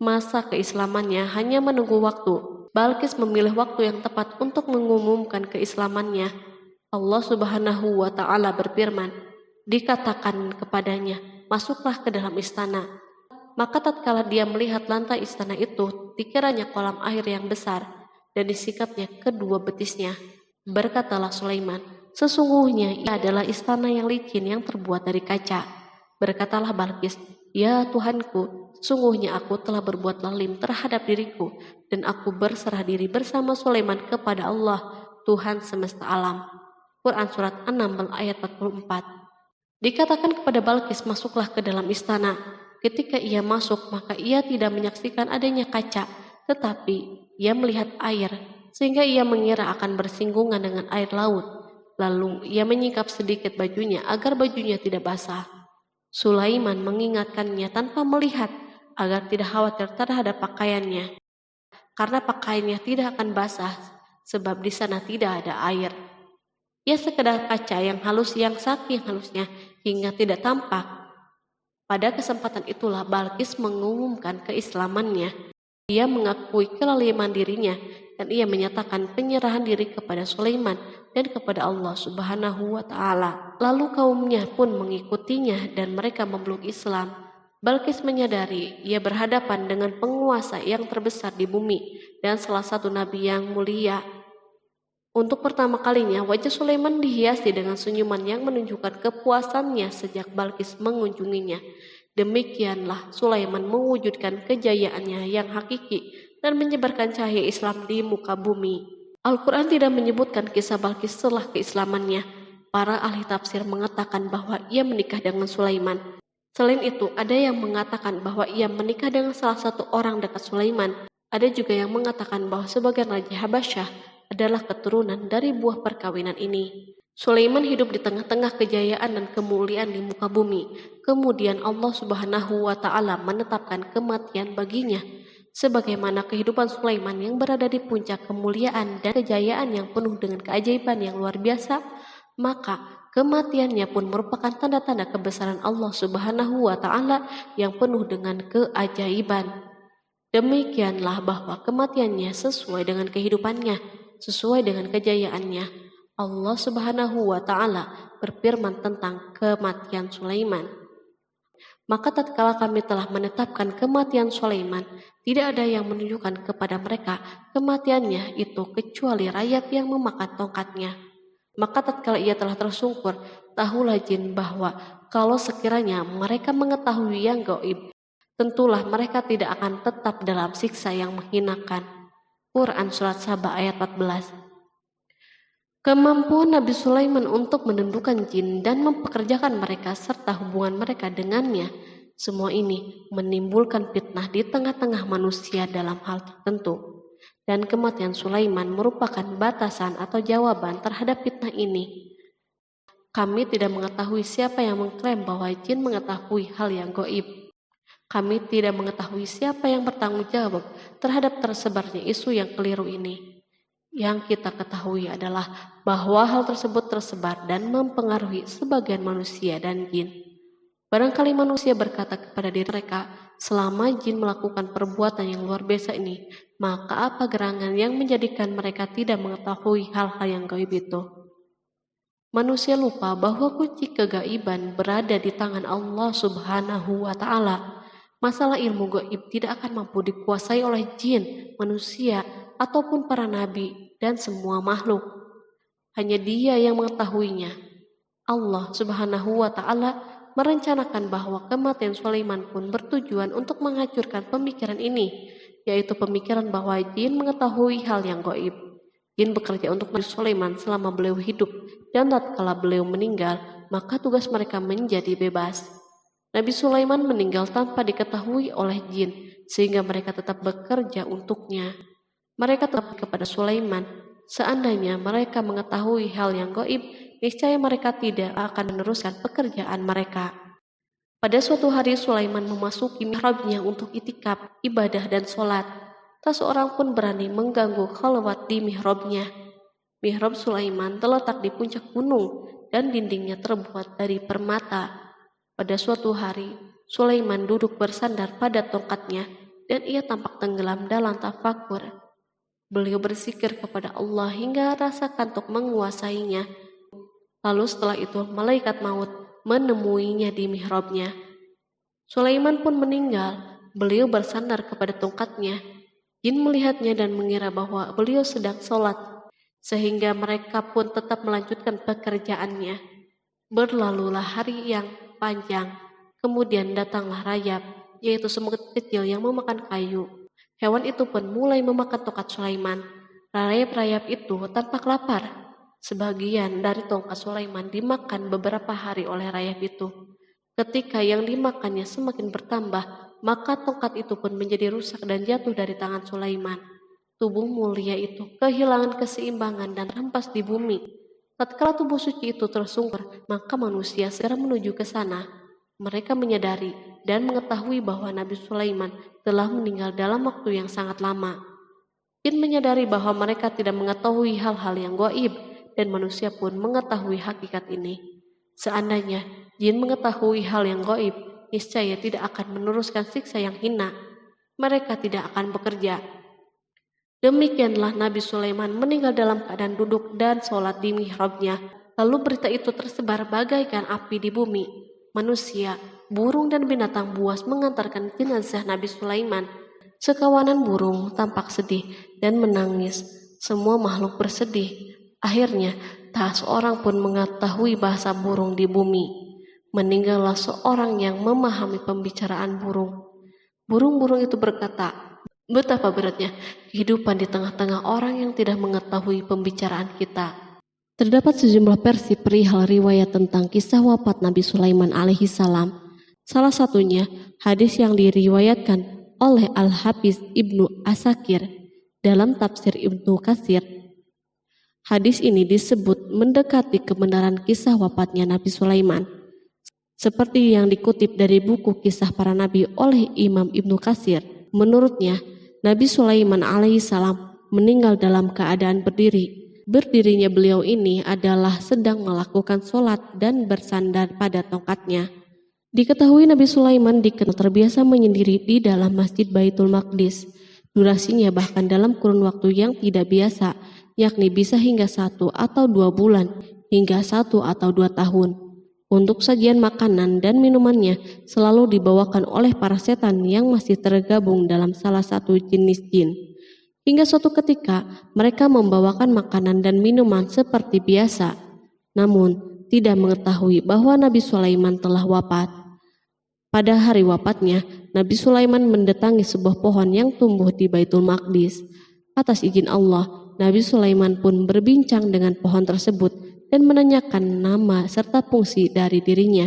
Masa keislamannya hanya menunggu waktu. Balkis memilih waktu yang tepat untuk mengumumkan keislamannya. Allah Subhanahu wa Ta'ala berfirman, dikatakan kepadanya, "Masuklah ke dalam istana." Maka tatkala dia melihat lantai istana itu, dikiranya kolam air yang besar dan disikapnya kedua betisnya. Berkatalah Sulaiman, Sesungguhnya ia adalah istana yang licin yang terbuat dari kaca. Berkatalah Balqis, "Ya Tuhanku, sesungguhnya aku telah berbuat zalim terhadap diriku, dan aku berserah diri bersama Sulaiman kepada Allah, Tuhan semesta alam." Quran Surat 6 ayat 44. Dikatakan kepada Balqis, masuklah ke dalam istana. Ketika ia masuk, maka ia tidak menyaksikan adanya kaca, tetapi ia melihat air, sehingga ia mengira akan bersinggungan dengan air laut. Lalu ia menyingkap sedikit bajunya agar bajunya tidak basah. Sulaiman mengingatkannya tanpa melihat agar tidak khawatir terhadap pakaiannya, karena pakaiannya tidak akan basah sebab di sana tidak ada air. Ia sekedar kaca yang halus yang saking halusnya hingga tidak tampak. Pada kesempatan itulah Balqis mengumumkan keislamannya. Ia mengakui kelaliman dirinya dan ia menyatakan penyerahan diri kepada Sulaiman dan kepada Allah Subhanahu wa Ta'ala. Lalu kaumnya pun mengikutinya dan mereka memeluk Islam. Balqis menyadari ia berhadapan dengan penguasa yang terbesar di bumi dan salah satu nabi yang mulia. Untuk pertama kalinya wajah Sulaiman dihiasi dengan senyuman yang menunjukkan kepuasannya sejak Balqis mengunjunginya. Demikianlah Sulaiman mewujudkan kejayaannya yang hakiki dan menyebarkan cahaya Islam di muka bumi. Al-Quran tidak menyebutkan kisah Balqis setelah keislamannya. Para ahli tafsir mengatakan bahwa ia menikah dengan Sulaiman. Selain itu, ada yang mengatakan bahwa ia menikah dengan salah satu orang dekat Sulaiman. Ada juga yang mengatakan bahwa sebagian Raja Habasyah adalah keturunan dari buah perkawinan ini. Sulaiman hidup di tengah-tengah kejayaan dan kemuliaan di muka bumi. Kemudian Allah Subhanahu wa Ta'ala menetapkan kematian baginya. Sebagaimana kehidupan Sulaiman yang berada di puncak kemuliaan dan kejayaan yang penuh dengan keajaiban yang luar biasa, maka kematiannya pun merupakan tanda-tanda kebesaran Allah Subhanahu wa Ta'ala yang penuh dengan keajaiban. Demikianlah bahwa kematiannya sesuai dengan kehidupannya, sesuai dengan kejayaannya. Allah Subhanahu wa Ta'ala berfirman tentang kematian Sulaiman. Maka tatkala kami telah menetapkan kematian Sulaiman, tidak ada yang menunjukkan kepada mereka kematiannya itu kecuali rayap yang memakan tongkatnya. Maka tatkala ia telah tersungkur, tahulah jin bahwa kalau sekiranya mereka mengetahui yang gaib, tentulah mereka tidak akan tetap dalam siksa yang menghinakan. Quran Surat Saba ayat 14. Kemampuan Nabi Sulaiman untuk menundukkan jin dan mempekerjakan mereka serta hubungan mereka dengannya, semua ini menimbulkan fitnah di tengah-tengah manusia dalam hal tertentu. Dan kematian Sulaiman merupakan batasan atau jawaban terhadap fitnah ini. Kami tidak mengetahui siapa yang mengklaim bahwa jin mengetahui hal yang gaib. Kami tidak mengetahui siapa yang bertanggung jawab terhadap tersebarnya isu yang keliru ini. Yang kita ketahui adalah bahwa hal tersebut tersebar dan mempengaruhi sebagian manusia dan jin. Barangkali manusia berkata kepada diri mereka, selama jin melakukan perbuatan yang luar biasa ini, maka apa gerangan yang menjadikan mereka tidak mengetahui hal-hal yang gaib itu? Manusia lupa bahwa kunci kegaiban berada di tangan Allah Subhanahu wa Ta'ala. Masalah ilmu gaib tidak akan mampu dikuasai oleh jin, manusia, ataupun para nabi dan semua makhluk. Hanya Dia yang mengetahuinya. Allah Subhanahu wa Ta'ala merencanakan bahwa kematian Sulaiman pun bertujuan untuk menghancurkan pemikiran ini, yaitu pemikiran bahwa jin mengetahui hal yang gaib. Jin bekerja untuk Nabi Sulaiman selama beliau hidup, dan tatkala beliau meninggal, maka tugas mereka menjadi bebas. Nabi Sulaiman meninggal tanpa diketahui oleh jin, sehingga mereka tetap bekerja untuknya. Mereka tetap kepada Sulaiman. Seandainya mereka mengetahui hal yang gaib, niscaya mereka tidak akan meneruskan pekerjaan mereka. Pada suatu hari Sulaiman memasuki mihrabnya untuk itikaf, ibadah dan sholat. Tak seorang pun berani mengganggu khalwat di mihrabnya. Mihrab Sulaiman terletak di puncak gunung dan dindingnya terbuat dari permata. Pada suatu hari, Sulaiman duduk bersandar pada tongkatnya dan ia tampak tenggelam dalam tafakur. Beliau berzikir kepada Allah hingga rasa kantuk menguasainya. Lalu setelah itu malaikat maut menemuinya di mihrabnya. Sulaiman pun meninggal. Beliau bersandar kepada tongkatnya. Jin melihatnya dan mengira bahwa beliau sedang sholat. sehingga mereka pun tetap melanjutkan pekerjaannya. Berlalulah hari yang panjang, kemudian datanglah rayap, yaitu semut kecil yang memakan kayu. Hewan itu pun mulai memakan tongkat Sulaiman. Rayap-rayap itu tampak lapar. Sebagian dari tongkat Sulaiman dimakan beberapa hari oleh rayap itu. Ketika yang dimakannya semakin bertambah, maka tongkat itu pun menjadi rusak dan jatuh dari tangan Sulaiman. Tubuh mulia itu kehilangan keseimbangan dan terhempas di bumi. Tatkala tubuh suci itu tersungkur, maka manusia segera menuju ke sana. Mereka menyadari dan mengetahui bahwa Nabi Sulaiman telah meninggal dalam waktu yang sangat lama. Jin menyadari bahwa mereka tidak mengetahui hal-hal yang gaib, dan manusia pun mengetahui hakikat ini. Seandainya jin mengetahui hal yang gaib, niscaya tidak akan meneruskan siksa yang hina. Mereka tidak akan bekerja. Demikianlah Nabi Sulaiman meninggal dalam keadaan duduk dan sholat di mihrabnya. Lalu berita itu tersebar bagaikan api di bumi. Manusia, burung dan binatang buas mengantarkan jenazah Nabi Sulaiman. Sekawanan burung tampak sedih dan menangis. Semua makhluk bersedih. Akhirnya, tak seorang pun mengetahui bahasa burung di bumi. Meninggallah seorang yang memahami pembicaraan burung. Burung-burung itu berkata, "Betapa beratnya kehidupan di tengah-tengah orang yang tidak mengetahui pembicaraan kita." Terdapat sejumlah versi perihal riwayat tentang kisah wafat Nabi Sulaiman alaihi salam. Salah satunya hadis yang diriwayatkan oleh Al-Hafiz Ibnu Asakir dalam tafsir Ibnu Katsir. Hadis ini disebut mendekati kebenaran kisah wafatnya Nabi Sulaiman. Seperti yang dikutip dari buku Kisah Para Nabi oleh Imam Ibnu Katsir. Menurutnya, Nabi Sulaiman alaihissalam meninggal dalam keadaan berdiri. Berdirinya beliau ini adalah sedang melakukan sholat dan bersandar pada tongkatnya. Diketahui Nabi Sulaiman dikenal terbiasa menyendiri di dalam Masjid Baitul Maqdis. Durasinya bahkan dalam kurun waktu yang tidak biasa, yakni bisa hingga 1 atau 2 bulan, hingga 1 atau 2 tahun. Untuk sajian makanan dan minumannya selalu dibawakan oleh para setan yang masih tergabung dalam salah satu jenis jin. Hingga suatu ketika mereka membawakan makanan dan minuman seperti biasa, namun tidak mengetahui bahwa Nabi Sulaiman telah wafat. Pada hari wafatnya, Nabi Sulaiman mendatangi sebuah pohon yang tumbuh di Baitul Maqdis. Atas izin Allah, Nabi Sulaiman pun berbincang dengan pohon tersebut dan menanyakan nama serta fungsi dari dirinya.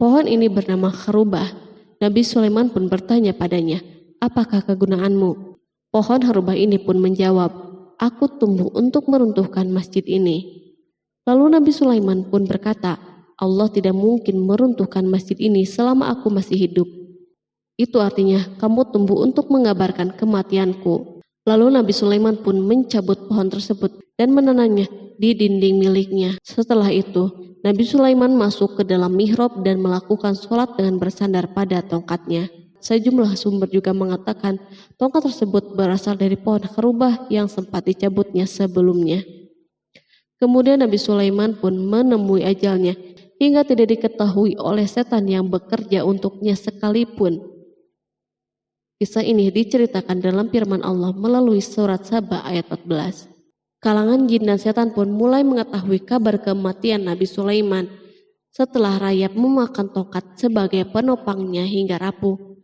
Pohon ini bernama Kharubah. Nabi Sulaiman pun bertanya padanya, "Apakah kegunaanmu?" Pohon Kharubah ini pun menjawab, "Aku tumbuh untuk meruntuhkan masjid ini." Lalu Nabi Sulaiman pun berkata, "Allah tidak mungkin meruntuhkan masjid ini selama aku masih hidup. Itu artinya kamu tumbuh untuk mengabarkan kematianku." Lalu Nabi Sulaiman pun mencabut pohon tersebut dan menanamnya di dinding miliknya. Setelah itu, Nabi Sulaiman masuk ke dalam mihrab dan melakukan sholat dengan bersandar pada tongkatnya. Sejumlah sumber juga mengatakan tongkat tersebut berasal dari pohon Kharubah yang sempat dicabutnya sebelumnya. Kemudian Nabi Sulaiman pun menemui ajalnya hingga tidak diketahui oleh setan yang bekerja untuknya sekalipun. Kisah ini diceritakan dalam firman Allah melalui surat Saba ayat 14. Kalangan jin dan setan pun mulai mengetahui kabar kematian Nabi Sulaiman setelah rayap memakan tongkat sebagai penopangnya hingga rapuh.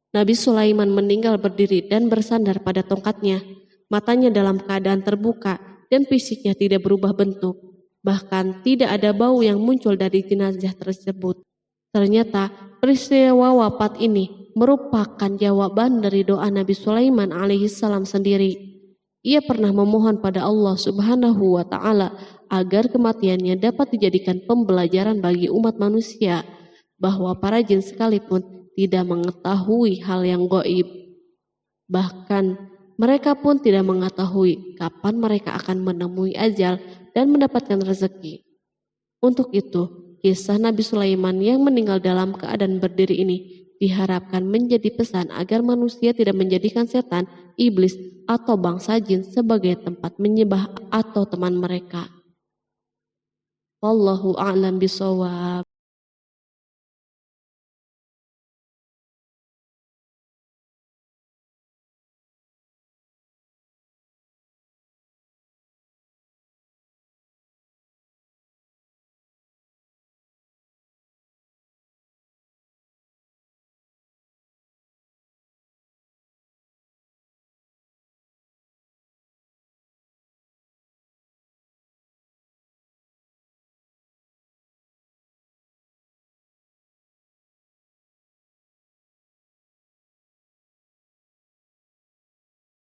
Nabi Sulaiman meninggal berdiri dan bersandar pada tongkatnya. Matanya dalam keadaan terbuka dan fisiknya tidak berubah bentuk. Bahkan tidak ada bau yang muncul dari jenazah tersebut. Ternyata peristiwa wafat ini merupakan jawaban dari doa Nabi Sulaiman alaihissalam sendiri. Ia pernah memohon pada Allah Subhanahu wa Ta'ala agar kematiannya dapat dijadikan pembelajaran bagi umat manusia, bahwa para jin sekalipun tidak mengetahui hal yang gaib. Bahkan mereka pun tidak mengetahui kapan mereka akan menemui ajal dan mendapatkan rezeki. Untuk itu, kisah Nabi Sulaiman yang meninggal dalam keadaan berdiri ini diharapkan menjadi pesan agar manusia tidak menjadikan setan, iblis, atau bangsa jin sebagai tempat menyembah atau teman mereka. Wallahu a'lam bishawab.